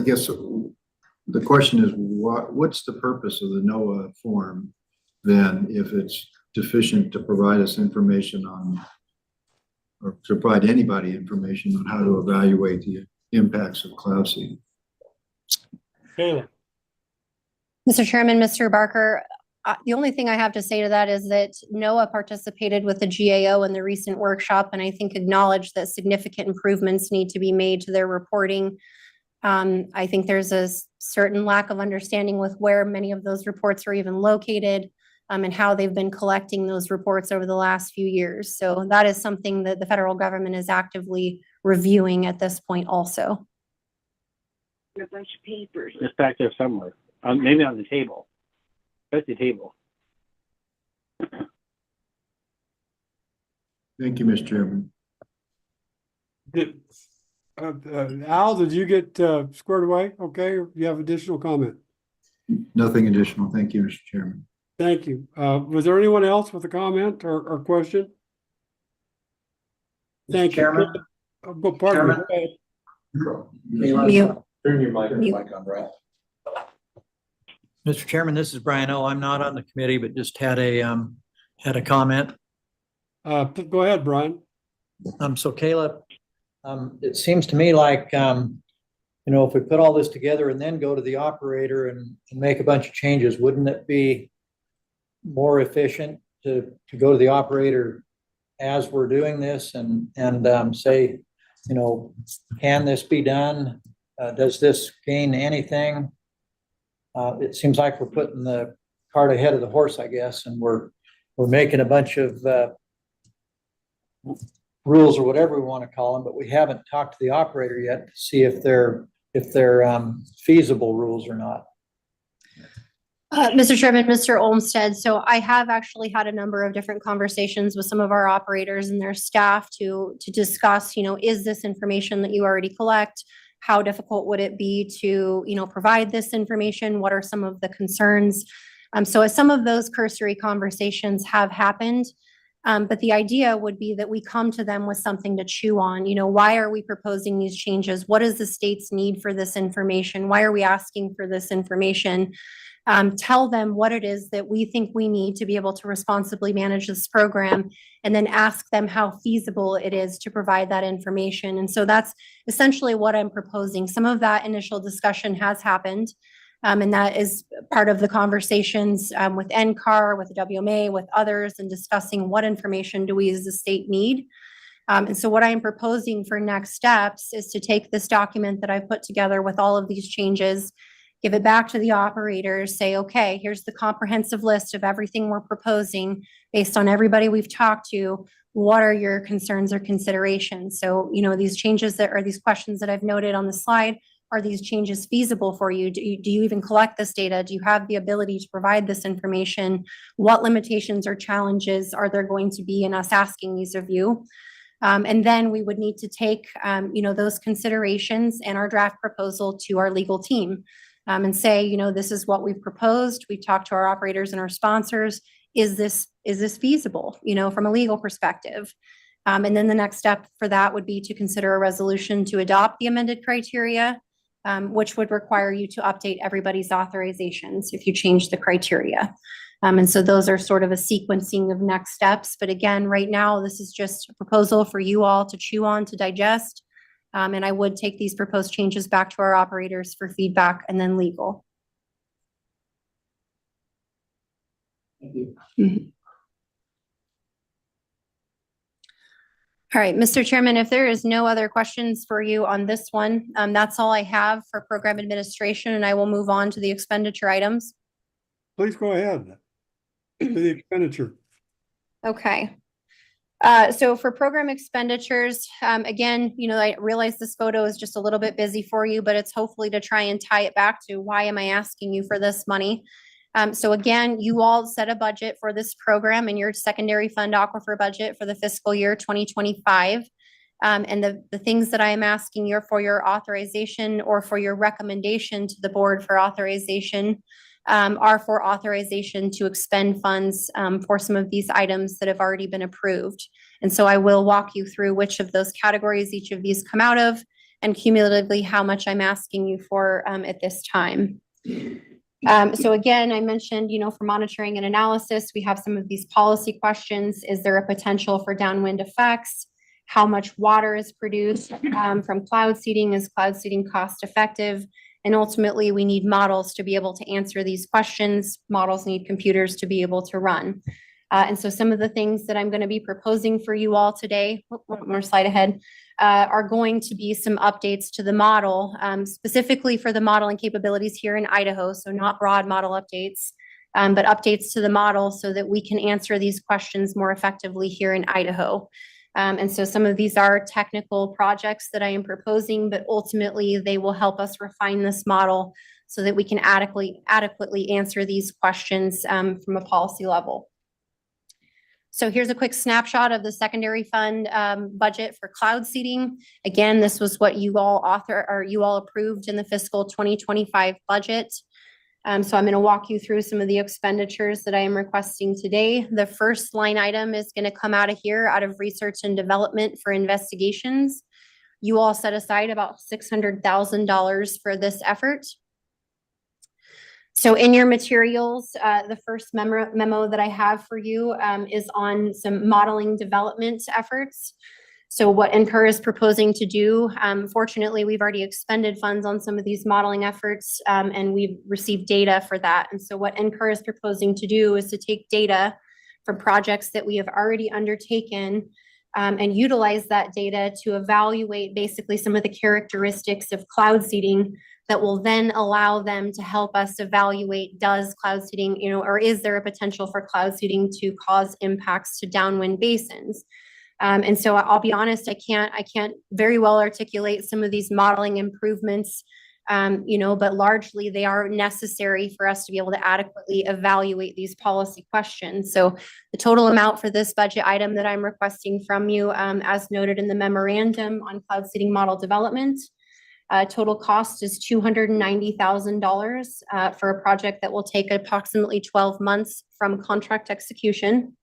guess the question is, what's the purpose of the NOAA form then, if it's deficient to provide us information on, or to provide anybody information on how to evaluate the impacts of cloud seeding? Kayla. Mr. Chairman, Mr. Barker, the only thing I have to say to that is that NOAA participated with the GAO in the recent workshop, and I think acknowledged that significant improvements need to be made to their reporting. I think there's a certain lack of understanding with where many of those reports are even located, and how they've been collecting those reports over the last few years. So that is something that the federal government is actively reviewing at this point also. A bunch of papers. It's back there somewhere, maybe on the table. At the table. Thank you, Mr. Chairman. Al, did you get squared away? Okay, or you have additional comment? Nothing additional. Thank you, Mr. Chairman. Thank you. Was there anyone else with a comment or question? Thank you. Chairman? Pardon me. Go ahead. Mute. Turn your mic Mute. on, Brad. Mr. Chairman, this is Brian O. I'm not on the committee, but just had a comment. Go ahead, Brian. So Caleb, it seems to me like, if we put all this together and then go to the operator and make a bunch of changes, wouldn't it be more efficient to go to the operator as we're doing this and say, you know, can this be done? Does this gain anything? It seems like we're putting the cart ahead of the horse, I guess, and we're making a bunch of rules or whatever we want to call them, but we haven't talked to the operator yet to see if they're feasible rules or not. Mr. Chairman, Mr. Olmstead, so I have actually had a number of different conversations with some of our operators and their staff to discuss, you know, is this information that you already collect? How difficult would it be to, you know, provide this information? What are some of the concerns? So as some of those cursory conversations have happened, but the idea would be that we come to them with something to chew on. You know, why are we proposing these changes? What does the state's need for this information? Why are we asking for this information? Tell them what it is that we think we need to be able to responsibly manage this program, and then ask them how feasible it is to provide that information. And so that's essentially what I'm proposing. Some of that initial discussion has happened, and that is part of the conversations with NCAR, with the WMA, with others, and discussing what information do we as a state need. And so what I am proposing for next steps is to take this document that I've put together with all of these changes, give it back to the operators, say, okay, here's the comprehensive list of everything we're proposing based on everybody we've talked to. What are your concerns or considerations? So, you know, these changes that are these questions that I've noted on the slide, are these changes feasible for you? Do you even collect this data? Do you have the ability to provide this information? What limitations or challenges are there going to be in us asking these of you? And then we would need to take, you know, those considerations and our draft proposal to our legal team. And say, you know, this is what we've proposed. We've talked to our operators and our sponsors. Is this feasible, you know, from a legal perspective? And then the next step for that would be to consider a resolution to adopt the amended criteria, which would require you to update everybody's authorizations if you change the criteria. And so those are sort of a sequencing of next steps. But again, right now, this is just a proposal for you all to chew on, to digest. And I would take these proposed changes back to our operators for feedback and then legal. Thank you. Mhm. All right, Mr. Chairman, if there is no other questions for you on this one, that's all I have for program administration, and I will move on to the expenditure items. Please go ahead. To the expenditure. Okay. So for program expenditures, again, you know, I realize this photo is just a little bit busy for you, but it's hopefully to try and tie it back to why am I asking you for this money? So again, you all set a budget for this program in your secondary fund aquifer budget for the fiscal year 2025. And the things that I am asking you for your authorization or for your recommendation to the board for authorization are for authorization to expend funds for some of these items that have already been approved. And so I will walk you through which of those categories each of these come out of, and cumulatively how much I'm asking you for at this time. So again, I mentioned, you know, for monitoring and analysis, we have some of these policy questions. Is there a potential for downwind effects? How much water is produced from cloud seeding? Is cloud seeding cost effective? And ultimately, we need models to be able to answer these questions. Models need computers to be able to run. And so some of the things that I'm going to be proposing for you all today, one more slide ahead, are going to be some updates to the model, specifically for the modeling capabilities here in Idaho. So not broad model updates, but updates to the model so that we can answer these questions more effectively here in Idaho. And so some of these are technical projects that I am proposing, but ultimately they will help us refine this model so that we can adequately answer these questions from a policy level. So here's a quick snapshot of the secondary fund budget for cloud seeding. Again, this was what you all approved in the fiscal 2025 budget. So I'm going to walk you through some of the expenditures that I am requesting today. The first line item is going to come out of here, out of research and development for investigations. You all set aside about $600,000 for this effort. So in your materials, the first memo that I have for you is on some modeling development efforts. So what NCAR is proposing to do, fortunately, we've already expended funds on some of these modeling efforts, and we've received data for that. And so what NCAR is proposing to do is to take data for projects that we have already undertaken and utilize that data to evaluate basically some of the characteristics of cloud seeding that will then allow them to help us evaluate, does cloud seeding, or is there a potential for cloud seeding to cause impacts to downwind basins? And so I'll be honest, I can't very well articulate some of these modeling improvements, but largely they are necessary for us to be able to adequately evaluate these policy questions. So the total amount for this budget item that I'm requesting from you, as noted in the memorandum on cloud seeding model development, total cost is $290,000 for a project that will take approximately 12 months from contract execution.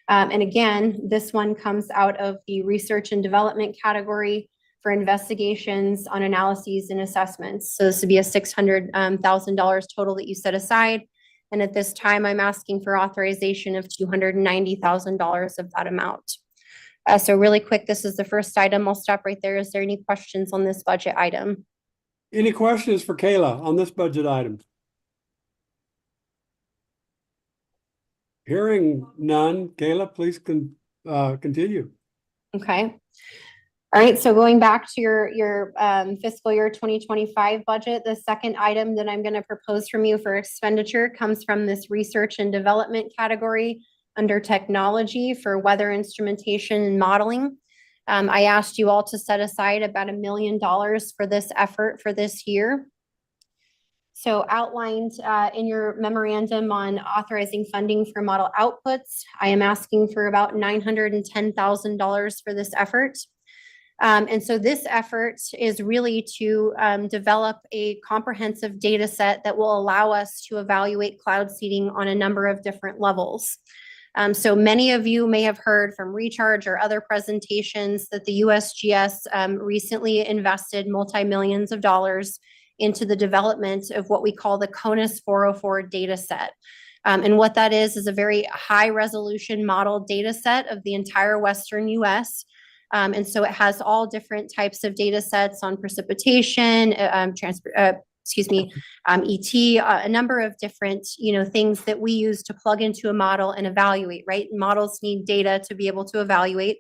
And again, this one comes out of the research and development category for investigations on analyses and assessments. So this would be a $600,000 total that you set aside. And at this time, I'm asking for authorization of $290,000 of that amount. So really quick, this is the first item. I'll stop right there. Is there any questions on this budget item? Any questions for Kayla on this budget item? Hearing none, Kayla, please continue. Okay. All right, so going back to your fiscal year 2025 budget, the second item that I'm going to propose from you for expenditure comes from this research and development category under technology for weather instrumentation and modeling. I asked you all to set aside about $1 million for this effort for this year. So outlined in your memorandum on authorizing funding for model outputs, I am asking for about $910,000 for this effort. And so this effort is really to develop a comprehensive data set that will allow us to evaluate cloud seeding on a number of different levels. So many of you may have heard from Recharge or other presentations that the USGS recently invested multi-millions of dollars into the development of what we call the CONUS 404 data set. And what that is a very high resolution model data set of the entire Western US. And so it has all different types of data sets on precipitation, ET, a number of different, things that we use to plug into a model and evaluate, right? Models need data to be able to evaluate.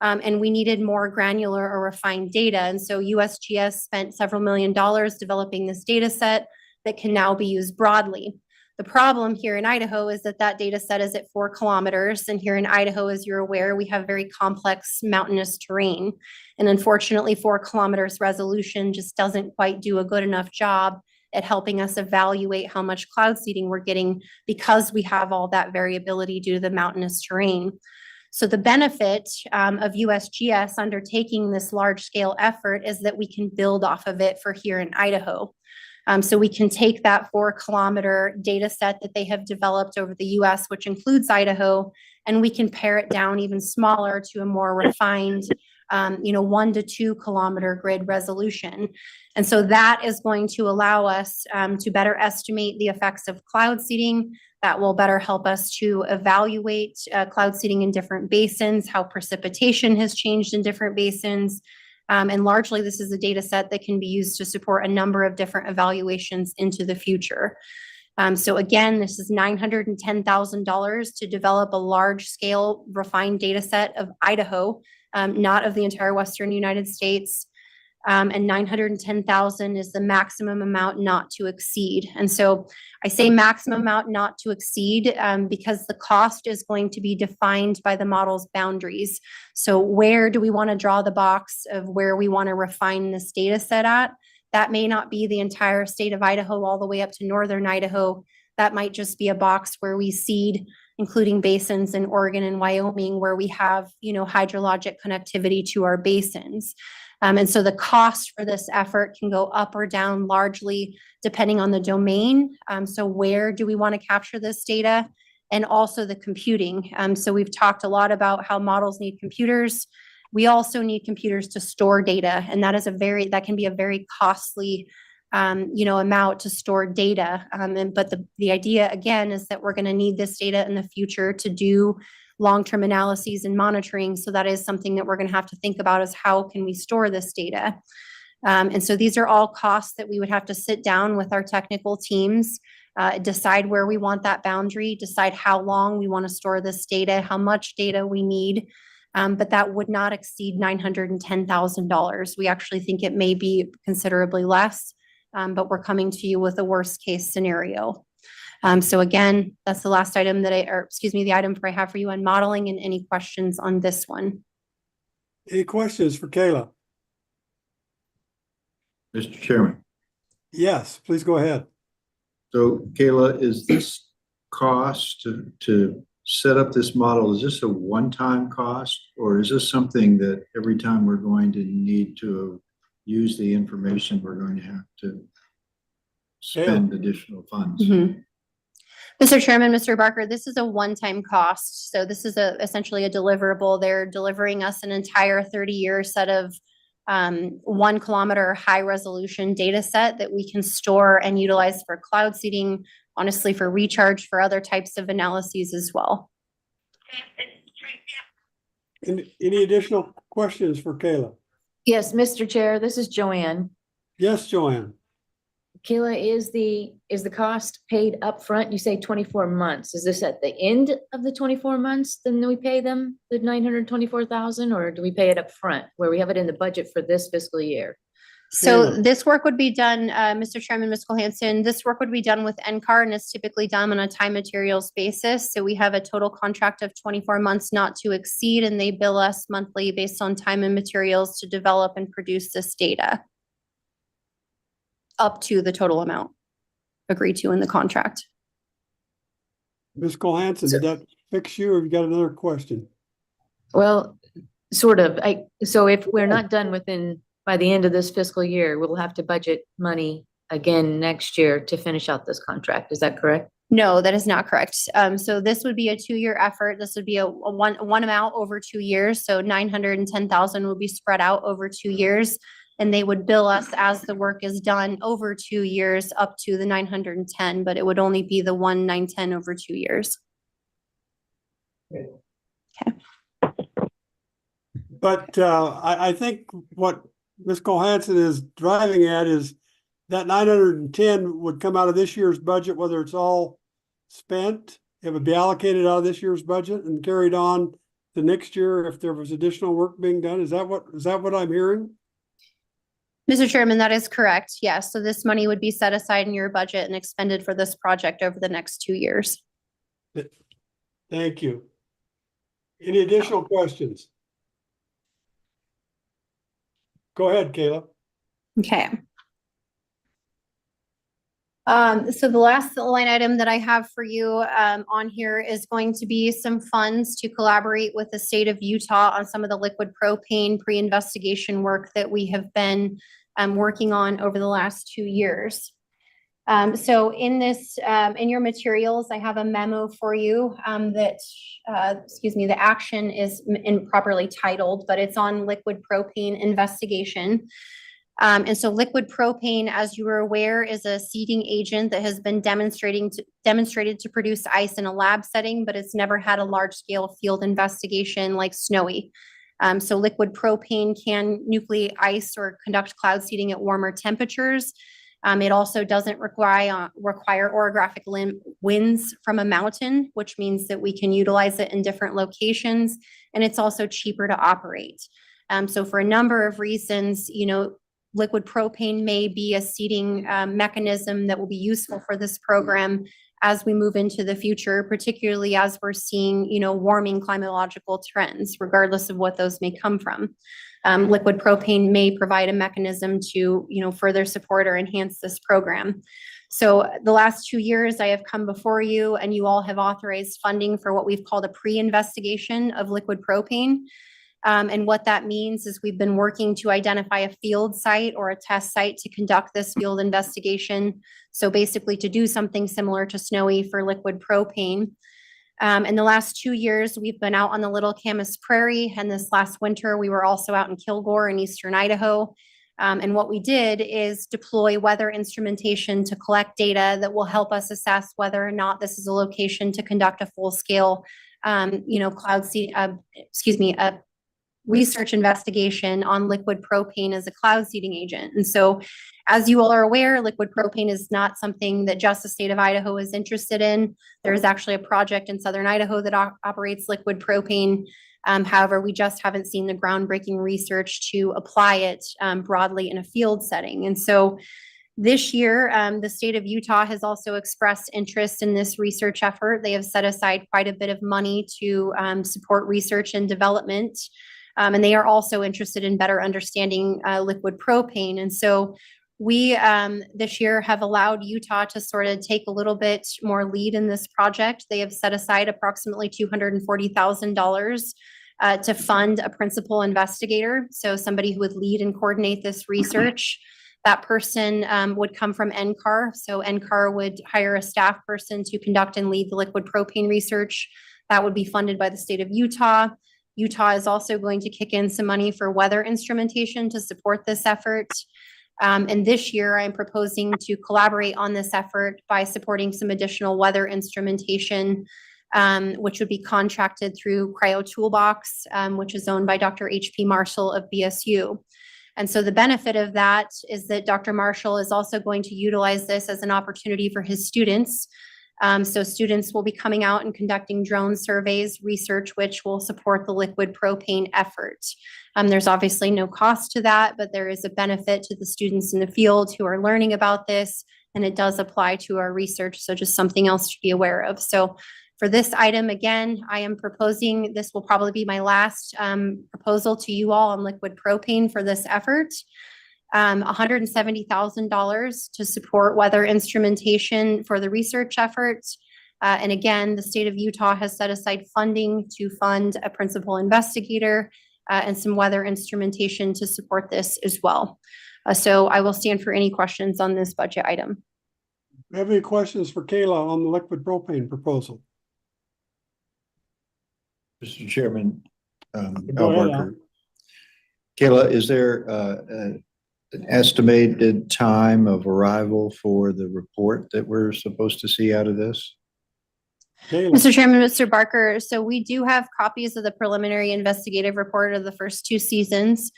And we needed more granular or refined data. And so USGS spent several $1 million developing this data set that can now be used broadly. The problem here in Idaho is that data set is at 4 kilometers. And here in Idaho, as you're aware, we have very complex mountainous terrain. And unfortunately, 4 kilometers resolution just doesn't quite do a good enough job at helping us evaluate how much cloud seeding we're getting because we have all that variability due to the mountainous terrain. So the benefit of USGS undertaking this large scale effort is that we can build off of it for here in Idaho. So we can take that 4 kilometer data set that they have developed over the US, which includes Idaho, and we can pare it down even smaller to a more refined 1 to 2 kilometer grid resolution. And so that is going to allow us to better estimate the effects of cloud seeding. That will better help us to evaluate cloud seeding in different basins, how precipitation has changed in different basins. And largely, this is a data set that can be used to support a number of different evaluations into the future. So again, this is $910,000 to develop a large-scale refined data set of Idaho, not of the entire Western United States. And $910,000 is the maximum amount not to exceed. And so I say maximum amount not to exceed because the cost is going to be defined by the model's boundaries. So where do we want to draw the box of where we want to refine this data set at? That may not be the entire state of Idaho all the way up to northern Idaho. That might just be a box where we seed, including basins in Oregon and Wyoming, where we have, hydrologic connectivity to our basins. And so the cost for this effort can go up or down largely depending on the domain. So where do we want to capture this data? And also the computing. So we've talked a lot about how models need computers. We also need computers to store data. And that can be a very costly amount to store data. But the idea again is that we're going to need this data in the future to do long-term analyses and monitoring. So that is something that we're going to have to think about is how can we store this data? And so these are all costs that we would have to sit down with our technical teams decide where we want that boundary, decide how long we want to store this data, how much data we need. But that would not exceed $910,000. We actually think it may be considerably less, but we're coming to you with a worst case scenario. So again, that's the last item that the item I have for you on modeling, and any questions on this one. Any questions for Kayla? Mr. Chairman. Yes, please go ahead. So Kayla, is this cost to set up this model, is this a one-time cost, or is this something that every time we're going to need to use the information, we're going to have to spend additional funds? Mr. Chairman, Mr. Barker, this is a one-time cost. So this is essentially a deliverable. They're delivering us an entire 30-year set of 1 kilometer high resolution data set that we can store and utilize for cloud seeding, honestly, for recharge, for other types of analyses as well. Any additional questions for Kayla? Yes, Mr. Chair, this is Joanne. Yes, Joanne. Kayla, is the cost paid up front? You say 24 months. Is this at the end of the 24 months? Then we pay them the 924,000, or do we pay it up front where we have it in the budget for this fiscal year? So this work would be done, Mr. Chairman, Ms. Cole-Hansen, this work would be done with NCAR, and it's typically done on a time materials basis. So we have a total contract of 24 months not to exceed, and they bill us monthly based on time and materials to develop and produce this data up to the total amount agreed to in the contract. Ms. Cole-Hansen, did that fix you, or have you got another question? Well, sort of. So if we're not done by the end of this fiscal year, we'll have to budget money again next year to finish out this contract. Is that correct? No, that is not correct. So this would be a 2-year effort. This would be a one amount over 2 years. So 910,000 will be spread out over 2 years, and they would bill us as the work is done over 2 years up to the 910, but it would only be the 910 over 2 years. Okay. But I think what Ms. Cole-Hansen is driving at is that 910 would come out of this year's budget, whether it's all spent, it would be allocated out of this year's budget and carried on to next year if there was additional work being done. Is that what I'm hearing? Mr. Chairman, that is correct. Yes. So this money would be set aside in your budget and expended for this project over the next 2 years. Thank you. Any additional questions? Go ahead, Kayla. Okay. So the last line item that I have for you on here is going to be some funds to collaborate with the state of Utah on some of the liquid propane pre-investigation work that we have been working on over the last 2 years. So in this, in your materials, I have a memo for you that, the action is improperly titled, but it's on liquid propane investigation. And so liquid propane, as you are aware, is a seeding agent that has been demonstrated to produce ice in a lab setting, but it's never had a large scale field investigation like Snowy. So liquid propane can nucleate ice or conduct cloud seeding at warmer temperatures. It also doesn't require orographic winds from a mountain, which means that we can utilize it in different locations, and it's also cheaper to operate. So for a number of reasons, liquid propane may be a seeding mechanism that will be useful for this program as we move into the future, particularly as we're seeing, warming climatological trends, regardless of what those may come from. Liquid propane may provide a mechanism to, further support or enhance this program. So the last 2 years I have come before you, and you all have authorized funding for what we've called a pre-investigation of liquid propane. And what that means is we've been working to identify a field site or a test site to conduct this field investigation. So basically to do something similar to Snowy for liquid propane. In the last 2 years, we've been out on the Little Camas Prairie, and this last winter, we were also out in Kilgore in eastern Idaho. And what we did is deploy weather instrumentation to collect data that will help us assess whether or not this is a location to conduct a full-scale, cloud seed, research investigation on liquid propane as a cloud seeding agent. And so, as you all are aware, liquid propane is not something that just the state of Idaho is interested in. There is actually a project in southern Idaho that operates liquid propane. However, we just haven't seen the groundbreaking research to apply it broadly in a field setting. And so this year, the state of Utah has also expressed interest in this research effort. They have set aside quite a bit of money to support research and development. And they are also interested in better understanding liquid propane. And so we this year have allowed Utah to sort of take a little bit more lead in this project. They have set aside approximately $240,000 to fund a principal investigator. So somebody who would lead and coordinate this research. That person would come from NCAR. So NCAR would hire a staff person to conduct and lead the liquid propane research. That would be funded by the state of Utah. Utah is also going to kick in some money for weather instrumentation to support this effort. And this year, I'm proposing to collaborate on this effort by supporting some additional weather instrumentation, which would be contracted through Cryo Toolbox, which is owned by Dr. H.P. Marshall of BSU. And so the benefit of that is that Dr. Marshall is also going to utilize this as an opportunity for his students. So students will be coming out and conducting drone surveys, research, which will support the liquid propane effort. There's obviously no cost to that, but there is a benefit to the students in the field who are learning about this, and it does apply to our research. So just something else to be aware of. So for this item, again, I am proposing, this will probably be my last proposal to you all on liquid propane for this effort. $170,000 to support weather instrumentation for the research efforts. And again, the state of Utah has set aside funding to fund a principal investigator and some weather instrumentation to support this as well. So I will stand for any questions on this budget item. Have any questions for Kayla on the liquid propane proposal? Mr. Chairman, Al Go ahead, Al. Barker. Kayla, is there an estimated time of arrival for the report that we're supposed to see out of this? Kayla. Mr. Chairman, Mr. Barker, so we do have copies of the preliminary investigative report of the first two seasons.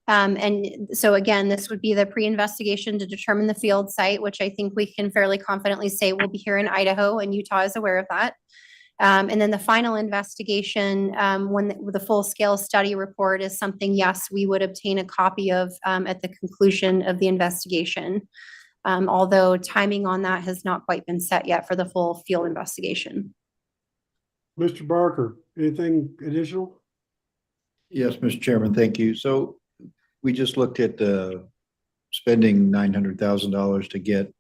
And so again, this would be the pre-investigation to determine the field site, which I think we can fairly confidently say will be here in Idaho, and Utah is aware of that. And then the final investigation, when the full-scale study report is something, yes, we would obtain a copy of at the conclusion of the investigation. Although timing on that has not quite been set yet for the full field investigation. Mr. Barker, anything additional? Yes, Mr. Chairman, thank you. So we just looked at spending $900,000 to get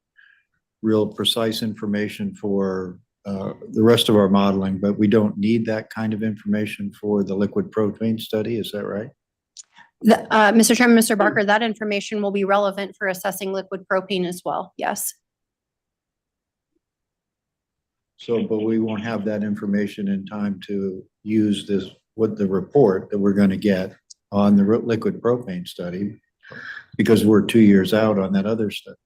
real precise information for the rest of our modeling, but we don't need that kind of information for the liquid propane study. Is that right? Mr. Chairman, Mr. Barker, that information will be relevant for assessing liquid propane as well. Yes. So, but we won't have that information in time to use this with the report that we're going to get on the liquid propane study because we're 2 years out on that other study.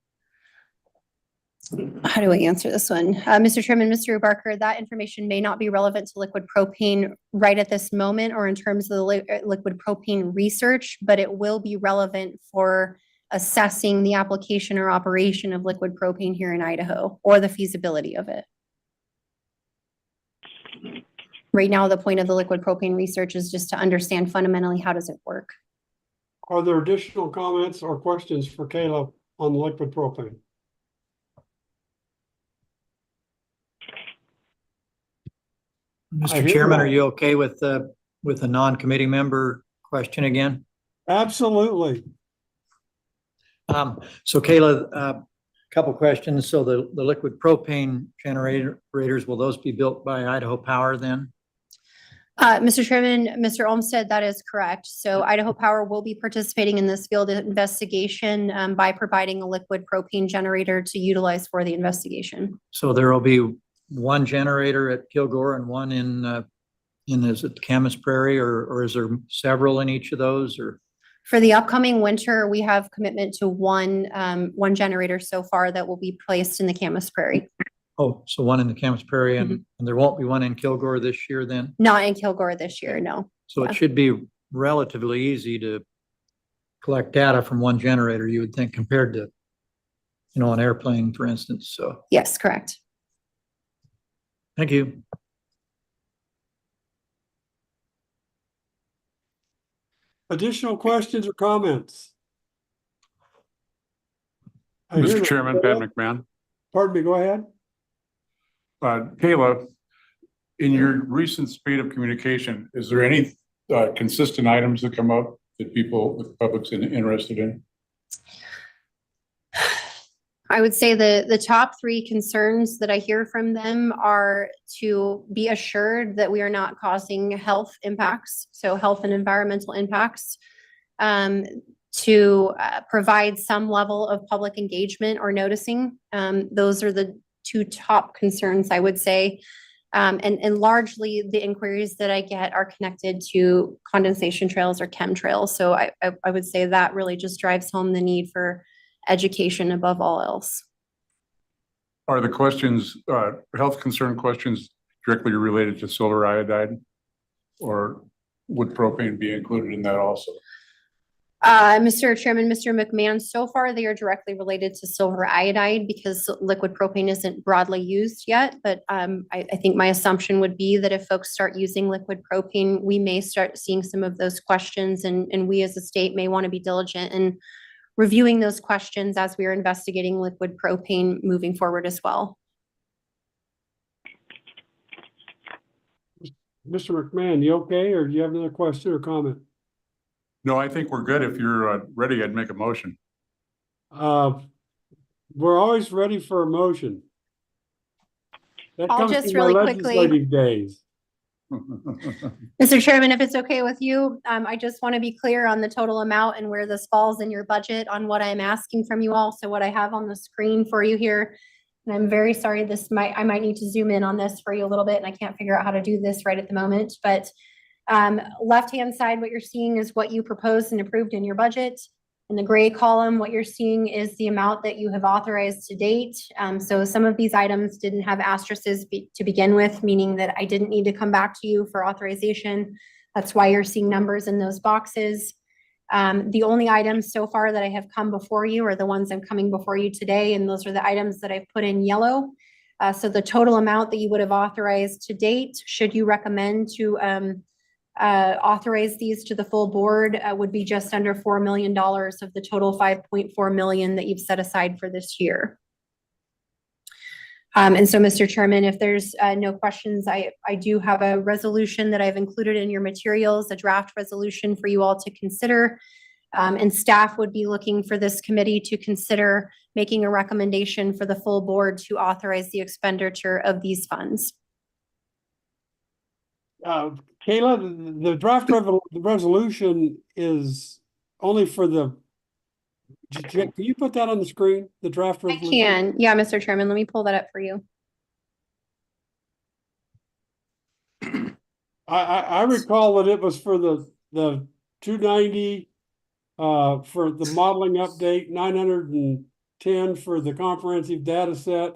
How do I answer this one? Mr. Chairman, Mr. Barker, that information may not be relevant to liquid propane right at this moment or in terms of the liquid propane research, but it will be relevant for assessing the application or operation of liquid propane here in Idaho or the feasibility of it. Right now, the point of the liquid propane research is just to understand fundamentally how does it work. Are there additional comments or questions for Kayla on the liquid propane? Mr. Chairman, are you okay with the non-committee member question again? Absolutely. So Kayla, a couple questions. So the liquid propane generators, will those be built by Idaho Power then? Mr. Chairman, Mr. Olmstead, that is correct. So Idaho Power will be participating in this field investigation by providing a liquid propane generator to utilize for the investigation. So there will be one generator at Kilgore and one in is it Camas Prairie, or is there several in each of those? Or for the upcoming winter, we have commitment to one generator so far that will be placed in the Camas Prairie. Oh, so one in the Camas Prairie and there won't be one in Kilgore this year then? Not in Kilgore this year, no. So Yeah. it should be relatively easy to collect data from one generator, you would think, compared to, an airplane, for instance. So, Yes, correct. thank you. Additional questions or comments? I hear Mr. no- Chairman, Ben McMahon. Pardon me, go ahead. Kayla, in your recent spate of communication, is there any consistent items that come up that the public's interested in? I would say the top three concerns that I hear from them are to be assured that we are not causing health impacts, so health and environmental impacts, to provide some level of public engagement or noticing. Those are the two top concerns, I would say. And largely the inquiries that I get are connected to condensation trails or chemtrails. So I would say that really just drives home the need for education above all else. Are the questions, health concern questions directly related to silver iodide? Or would propane be included in that also? Mr. Chairman, Mr. McMahon, so far they are directly related to silver iodide because liquid propane isn't broadly used yet. But I think my assumption would be that if folks start using liquid propane, we may start seeing some of those questions, and we as a state may want to be diligent in reviewing those questions as we are investigating liquid propane moving forward as well. Mr. McMahon, you okay, or do you have another question or comment? No, I think we're good. If you're ready, I'd make a motion. We're always ready for a motion. That I'll comes just from my really quickly- legislative days. Mr. Chairman, if it's okay with you, I just want to be clear on the total amount and where this falls in your budget on what I'm asking from you all. So what I have on the screen for you here, and I'm very sorry, I might need to zoom in on this for you a little bit, and I can't figure out how to do this right at the moment, but left-hand side, what you're seeing is what you proposed and approved in your budget. In the gray column, what you're seeing is the amount that you have authorized to date. So some of these items didn't have asterisks to begin with, meaning that I didn't need to come back to you for authorization. That's why you're seeing numbers in those boxes. The only items so far that I have come before you are the ones I'm coming before you today, and those are the items that I've put in yellow. So the total amount that you would have authorized to date, should you recommend to authorize these to the full board, would be just under $4 million of the total $5.4 million that you've set aside for this year. And so, Mr. Chairman, if there's no questions, I do have a resolution that I've included in your materials, a draft resolution for you all to consider. And staff would be looking for this committee to consider making a recommendation for the full board to authorize the expenditure of these funds. Kayla, the draft resolution is only for can you put that on the screen, the draft I resolution? can, yeah, Mr. Chairman, let me pull that up for you. I recall that it was for the 290 for the modeling update, 910 for the comprehensive data set,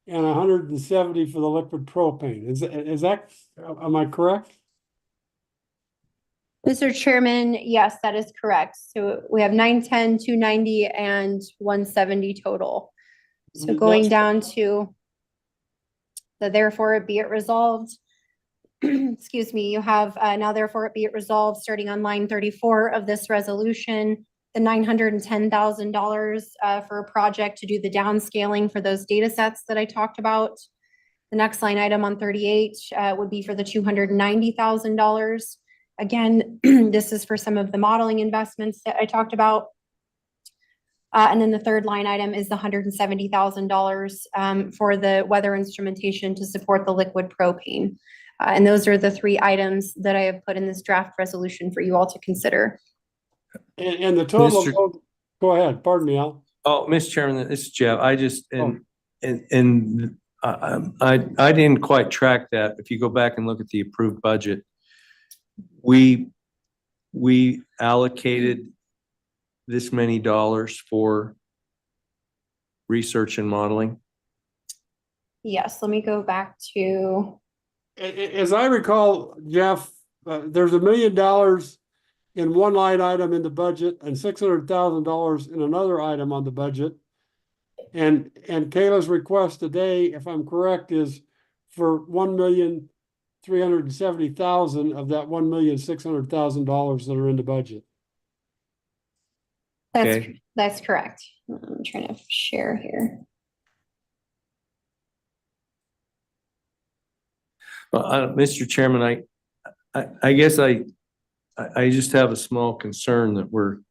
and 170 for the liquid propane. Is that, am I correct? Mr. Chairman, yes, that is correct. So we have 910, 290, and 170 total. So going down to the therefore it be it resolved, excuse me, you have now therefore it be it resolved, starting on line 34 of this resolution, the $910,000 for a project to do the downscaling for those data sets that I talked about. The next line item on 38 would be for the $290,000. Again, this is for some of the modeling investments that I talked about. And then the third line item is the $170,000 for the weather instrumentation to support the liquid propane. And those are the three items that I have put in this draft resolution for you all to consider. And the total, go ahead, pardon me, Al. Oh, Mr. Chairman, this is Jeff. I just, I didn't quite track that. If you go back and look at the approved budget, we allocated this many dollars for research and modeling. Yes, let me go back to. As I recall, Jeff, there's $1 million in one line item in the budget and $600,000 in another item on the budget. And Kayla's request today, if I'm correct, is for $1,370,000 of that $1,600,000 that are in the budget. Okay. That's correct. I'm trying to share here. Well, Mr. Chairman, I guess I just have a small concern that we're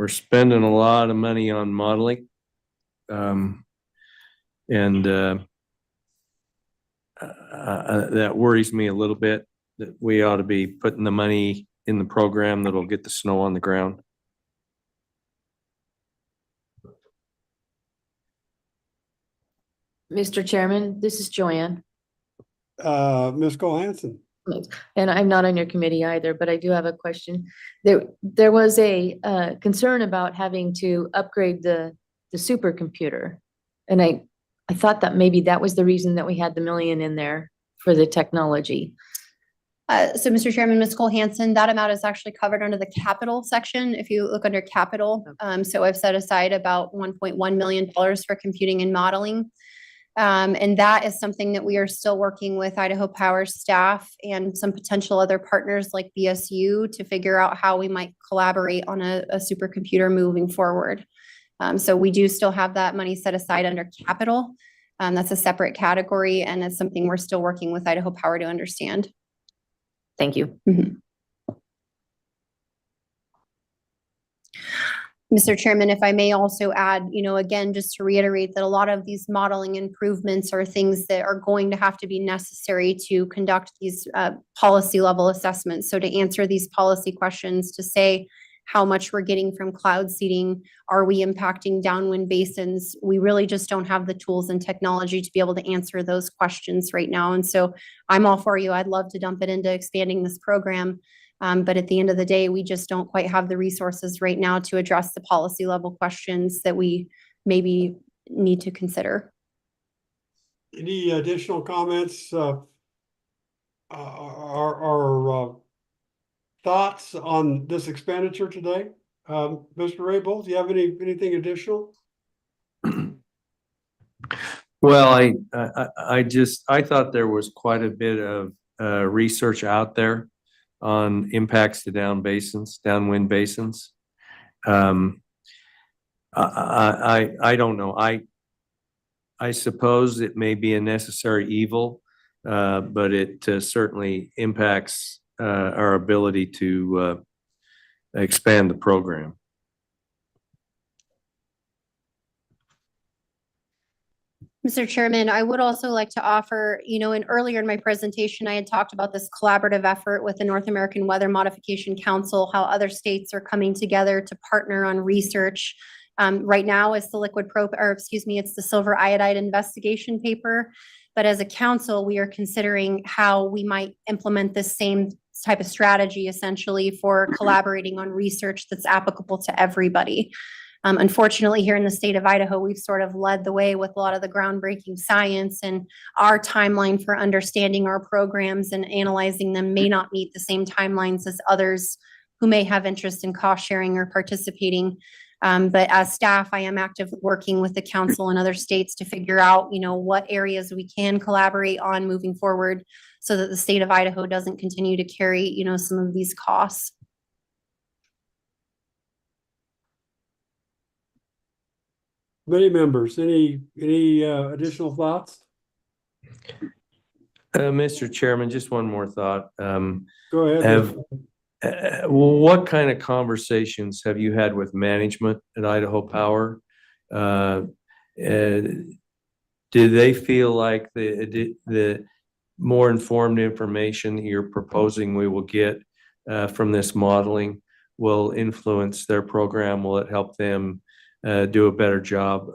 spending a lot of money on modeling. That worries me a little bit, that we ought to be putting the money in the program that'll get the snow on the ground. Mr. Chairman, this is Joanne, Ms. Cole-Hansen. and I'm not on your committee either, but I do have a question. There was a concern about having to upgrade the supercomputer. And I thought that maybe that was the reason that we had the $1 million in there for the technology. So Mr. Chairman, Ms. Cole-Hansen, that amount is actually covered under the capital section. If you look under capital, so I've set aside about $1.1 million for computing and modeling. And that is something that we are still working with Idaho Power staff and some potential other partners like BSU to figure out how we might collaborate on a supercomputer moving forward. So we do still have that money set aside under capital. That's a separate category, and it's something we're still working with Idaho Power to understand. Thank you. Mr. Chairman, if I may also add, again, just to reiterate that a lot of these modeling improvements are things that are going to have to be necessary to conduct these policy level assessments. So to answer these policy questions, to say how much we're getting from cloud seeding, are we impacting downwind basins? We really just don't have the tools and technology to be able to answer those questions right now. And so I'm all for you. I'd love to dump it into expanding this program. But at the end of the day, we just don't quite have the resources right now to address the policy level questions that we maybe need to consider. Any additional comments or thoughts on this expenditure today? Mr. Raybould, do you have anything additional? Well, I thought there was quite a bit of research out there on impacts to downwind basins. I don't know. I suppose it may be a necessary evil, but it certainly impacts our ability to expand the program. Mr. Chairman, I would also like to offer, earlier in my presentation, I had talked about this collaborative effort with the North American Weather Modification Council, how other states are coming together to partner on research. Right now it's it's the silver iodide investigation paper. But as a council, we are considering how we might implement this same type of strategy essentially for collaborating on research that's applicable to everybody. Unfortunately, here in the state of Idaho, we've sort of led the way with a lot of the groundbreaking science, and our timeline for understanding our programs and analyzing them may not meet the same timelines as others who may have interest in cost sharing or participating. But as staff, I am actively working with the council and other states to figure out, what areas we can collaborate on moving forward so that the state of Idaho doesn't continue to carry, some of these costs. Many members, any additional thoughts? Mr. Chairman, just one more thought. Go ahead. What kind of conversations have you had with management at Idaho Power? Do they feel like the more informed information that you're proposing we will get from this modeling will influence their program? Will it help them do a better job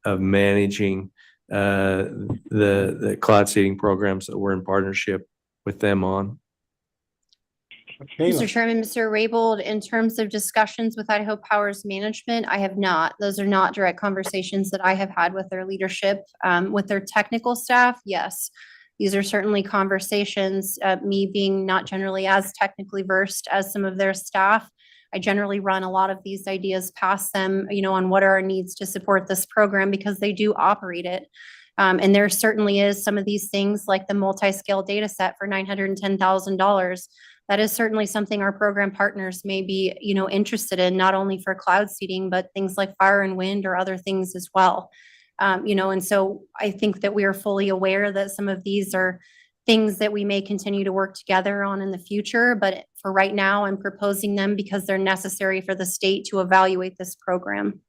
of managing the cloud seeding programs that we're in partnership with them on? Mr. Chairman, Mr. Raybould, in terms of discussions with Idaho Power's management, I have not. Those are not direct conversations that I have had with their leadership. With their technical staff, yes. These are certainly conversations, me being not generally as technically versed as some of their staff. I generally run a lot of these ideas past them, on what are our needs to support this program because they do operate it. And there certainly is some of these things like the multi-scale data set for $910,000. That is certainly something our program partners may be, interested in, not only for cloud seeding, but things like fire and wind or other things as well. And so I think that we are fully aware that some of these are things that we may continue to work together on in the future. But for right now, I'm proposing them because they're necessary for the state to evaluate this program.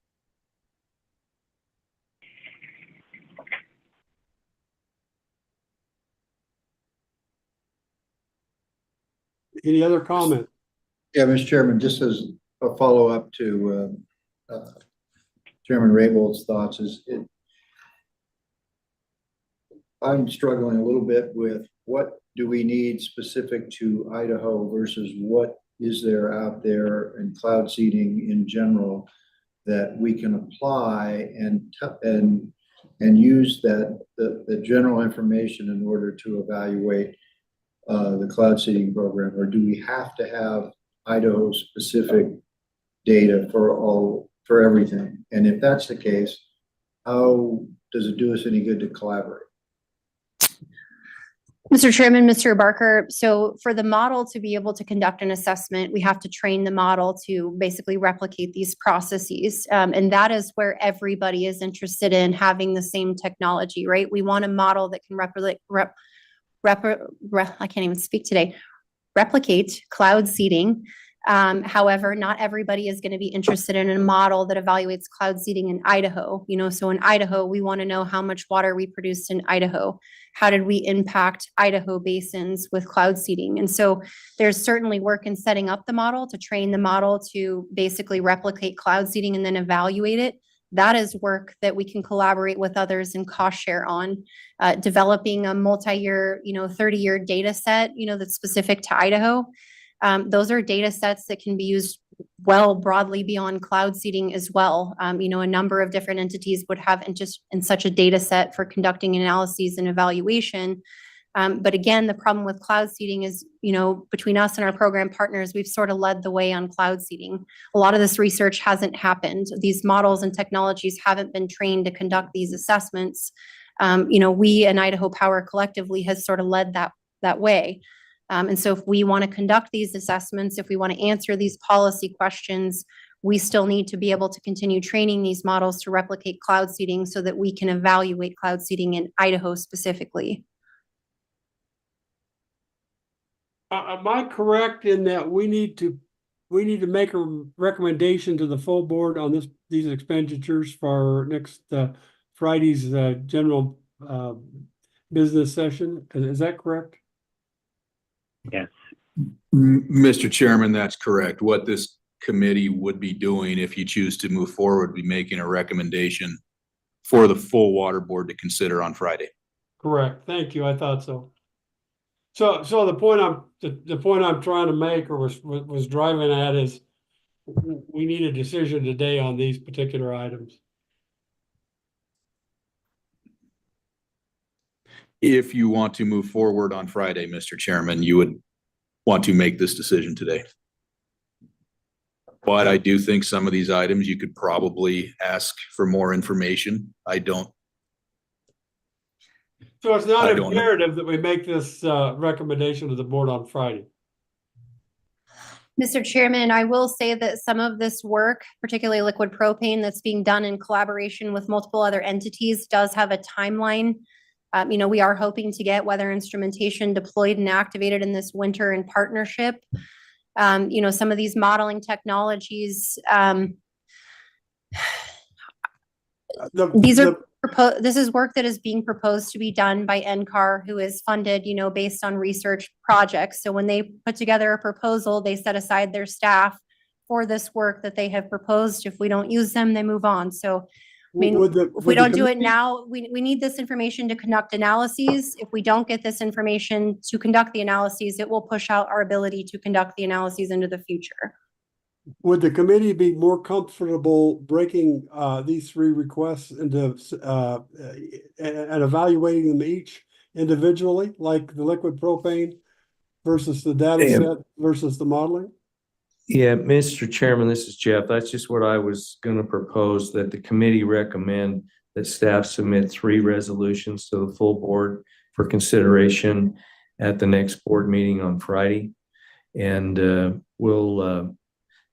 Any other comment? Yeah, Mr. Chairman, just as a follow-up to Chairman Raybould's thoughts I'm struggling a little bit with what do we need specific to Idaho versus what is there out there in cloud seeding in general that we can apply and use the general information in order to evaluate the cloud seeding program, or do we have to have Idaho specific data for everything? And if that's the case, how does it do us any good to collaborate? Mr. Chairman, Mr. Barker, so for the model to be able to conduct an assessment, we have to train the model to basically replicate these processes. And that is where everybody is interested in having the same technology, right? We want a model that can I can't even speak today, replicate cloud seeding. However, not everybody is going to be interested in a model that evaluates cloud seeding in Idaho. So in Idaho, we want to know how much water we produced in Idaho. How did we impact Idaho basins with cloud seeding? And so there's certainly work in setting up the model to train the model to basically replicate cloud seeding and then evaluate it. That is work that we can collaborate with others and cost share on. Developing a multi-year, 30-year data set, that's specific to Idaho. Those are data sets that can be used well broadly beyond cloud seeding as well. A number of different entities would have interest in such a data set for conducting analyses and evaluation. But again, the problem with cloud seeding is, between us and our program partners, we've sort of led the way on cloud seeding. A lot of this research hasn't happened. These models and technologies haven't been trained to conduct these assessments. We and Idaho Power collectively has sort of led that way. And so if we want to conduct these assessments, if we want to answer these policy questions, we still need to be able to continue training these models to replicate cloud seeding so that we can evaluate cloud seeding in Idaho specifically. Am I correct in that we need to make a recommendation to the full board on these expenditures for next Friday's general business session? Is that correct? Yes. Mr. Chairman, that's correct. What this committee would be doing, if you choose to move forward, be making a recommendation for the full water board to consider on Friday. Correct. Thank you. I thought so. So the point I'm trying to make, or was driving at, is we need a decision today on these particular items. If you want to move forward on Friday, Mr. Chairman, you would want to make this decision today. But I do think some of these items you could probably ask for more information. So it's not I don't know. imperative that we make this recommendation to the board on Friday. Mr. Chairman, I will say that some of this work, particularly liquid propane that's being done in collaboration with multiple other entities, does have a timeline. We are hoping to get weather instrumentation deployed and activated in this winter in partnership. Some of these modeling technologies, this is work that is being proposed to be done by NCAR, who is funded, based on research projects. So when they put together a proposal, they set aside their staff for this work that they have proposed. If we don't use them, they move on. So if we don't do it now, we need this information to conduct analyses. If we don't get this information to conduct the analyses, it will push out our ability to conduct the analyses into the future. Would the committee be more comfortable breaking these three requests into and evaluating them each individually, like the liquid propane versus the data Yeah. set versus the modeling? Yeah, Mr. Chairman, this is Jeff. That's just what I was gonna propose, that the committee recommend that staff submit 3 resolutions to the full board for consideration at the next board meeting on Friday. And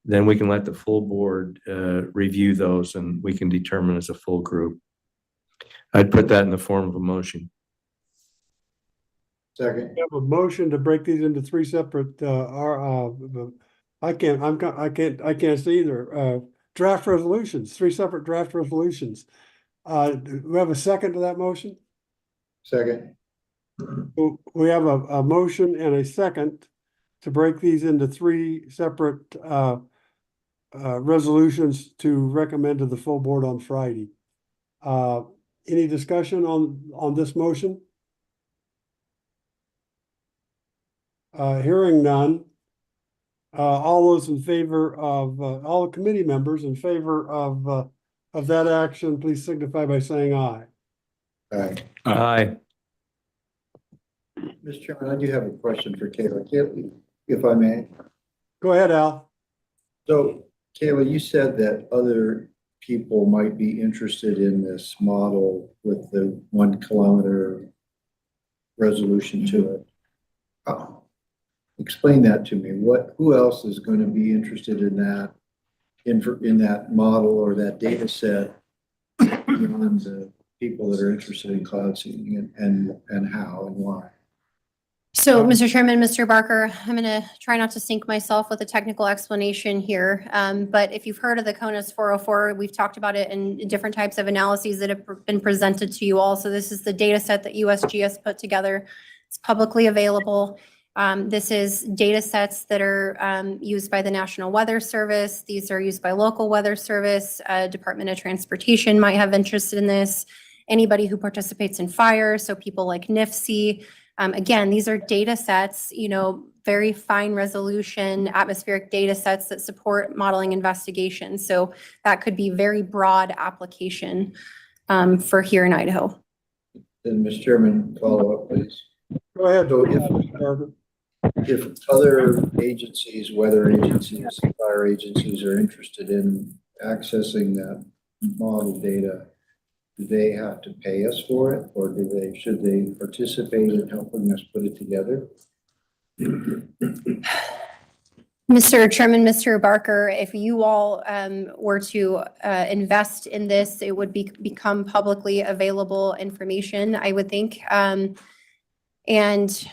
then we can let the full board review those and we can determine as a full group. I'd put that in the form of a motion. Second. We have a motion to break these into 3 separate, I can't see either, draft resolutions, 3 separate draft resolutions. Do we have a second to that motion? Second. We have a motion and a second to break these into 3 separate, resolutions to recommend to the full board on Friday. Any discussion on this motion? Hearing none. All those in favor of, all the committee members in favor of that action, please signify by saying aye. Aye. Aye. Mr. Chairman, I do have a question for Kayla, if I may. Go ahead, Al. So Kayla, you said that other people might be interested in this model with the 1 kilometer resolution to it. Explain that to me. Who else is going to be interested in that, in that model or that data set beyond the people that are interested in cloud seeding, and how and why? So, Mr. Chairman, Mr. Barker, I'm going to try not to sink myself with a technical explanation here. But if you've heard of the CONUS 404, we've talked about it in different types of analyses that have been presented to you all. So this is the data set that USGS put together. It's publicly available. This is data sets that are used by the National Weather Service. These are used by local weather service. Department of Transportation might have interest in this. Anybody who participates in fire, so people like NIFC. Again, these are data sets, very fine resolution, atmospheric data sets that support modeling investigation. So that could be very broad application for here in Idaho. Then, Mr. Chairman, follow up, please. Go ahead. So Barker. if other agencies, weather agencies, fire agencies are interested in accessing that model data, do they have to pay us for it, or should they participate in helping us put it together? Mr. Chairman, Mr. Barker, if you all were to invest in this, it would become publicly available information, I would think. And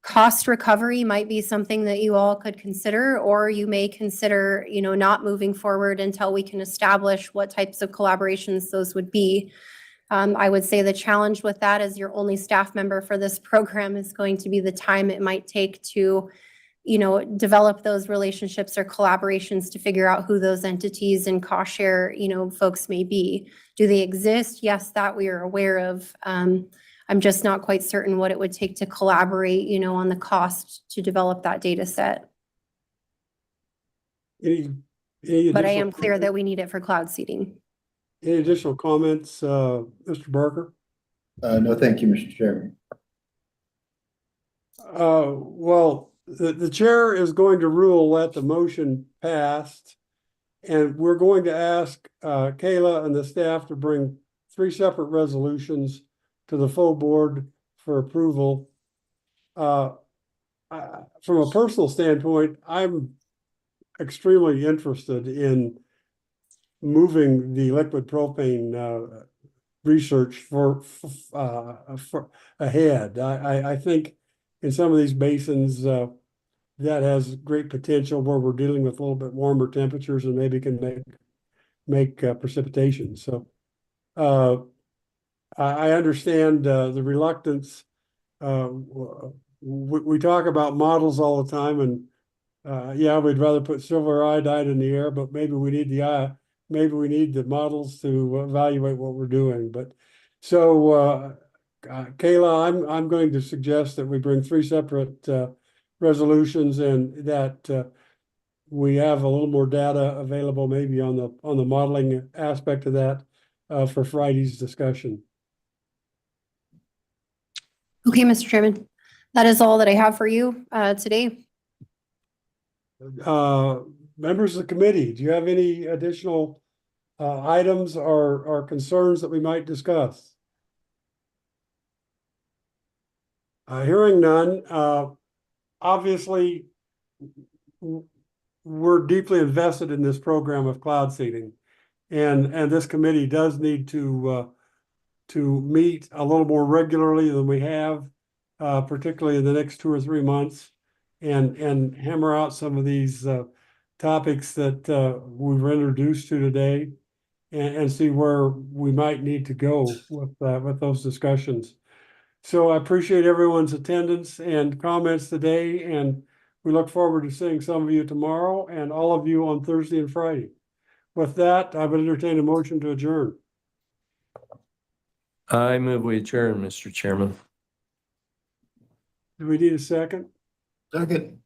cost recovery might be something that you all could consider, or you may consider, not moving forward until we can establish what types of collaborations those would be. I would say the challenge with that as your only staff member for this program is going to be the time it might take to, develop those relationships or collaborations to figure out who those entities and cost share, folks may be. Do they exist? Yes, that we are aware of. I'm just not quite certain what it would take to collaborate, on the cost to develop that data set. But I am clear that we need it for cloud seeding. Any additional comments, Mr. Barker? No, thank you, Mr. Chairman. Well, the chair is going to rule that the motion passed. And we're going to ask Kayla and the staff to bring 3 separate resolutions to the full board for approval. From a personal standpoint, I'm extremely interested in moving the liquid propane research for ahead. I think in some of these basins that has great potential where we're dealing with a little bit warmer temperatures and maybe can make precipitation. So I understand the reluctance. We talk about models all the time, and yeah, we'd rather put silver iodide in the air, but maybe we need the models to evaluate what we're doing. But so Kayla, I'm going to suggest that we bring 3 separate resolutions, and that we have a little more data available maybe on the modeling aspect of that for Friday's discussion. Okay, Mr. Chairman, that is all that I have for you today. Members of the committee, do you have any additional items or concerns that we might discuss? Hearing none, obviously, we're deeply invested in this program of cloud seeding. And this committee does need to meet a little more regularly than we have, particularly in the next 2 or 3 months, and hammer out some of these topics that we were introduced to today, and see where we might need to go with those discussions. So I appreciate everyone's attendance and comments today, and we look forward to seeing some of you tomorrow and all of you on Thursday and Friday. With that, I would entertain a motion to adjourn. I move we adjourn, Mr. Chairman. Do we need a second? Second.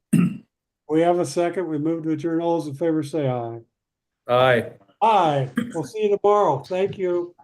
We have a second. We move to adjourn. All those in favor say aye. Aye. Aye. We'll see you tomorrow. Thank you.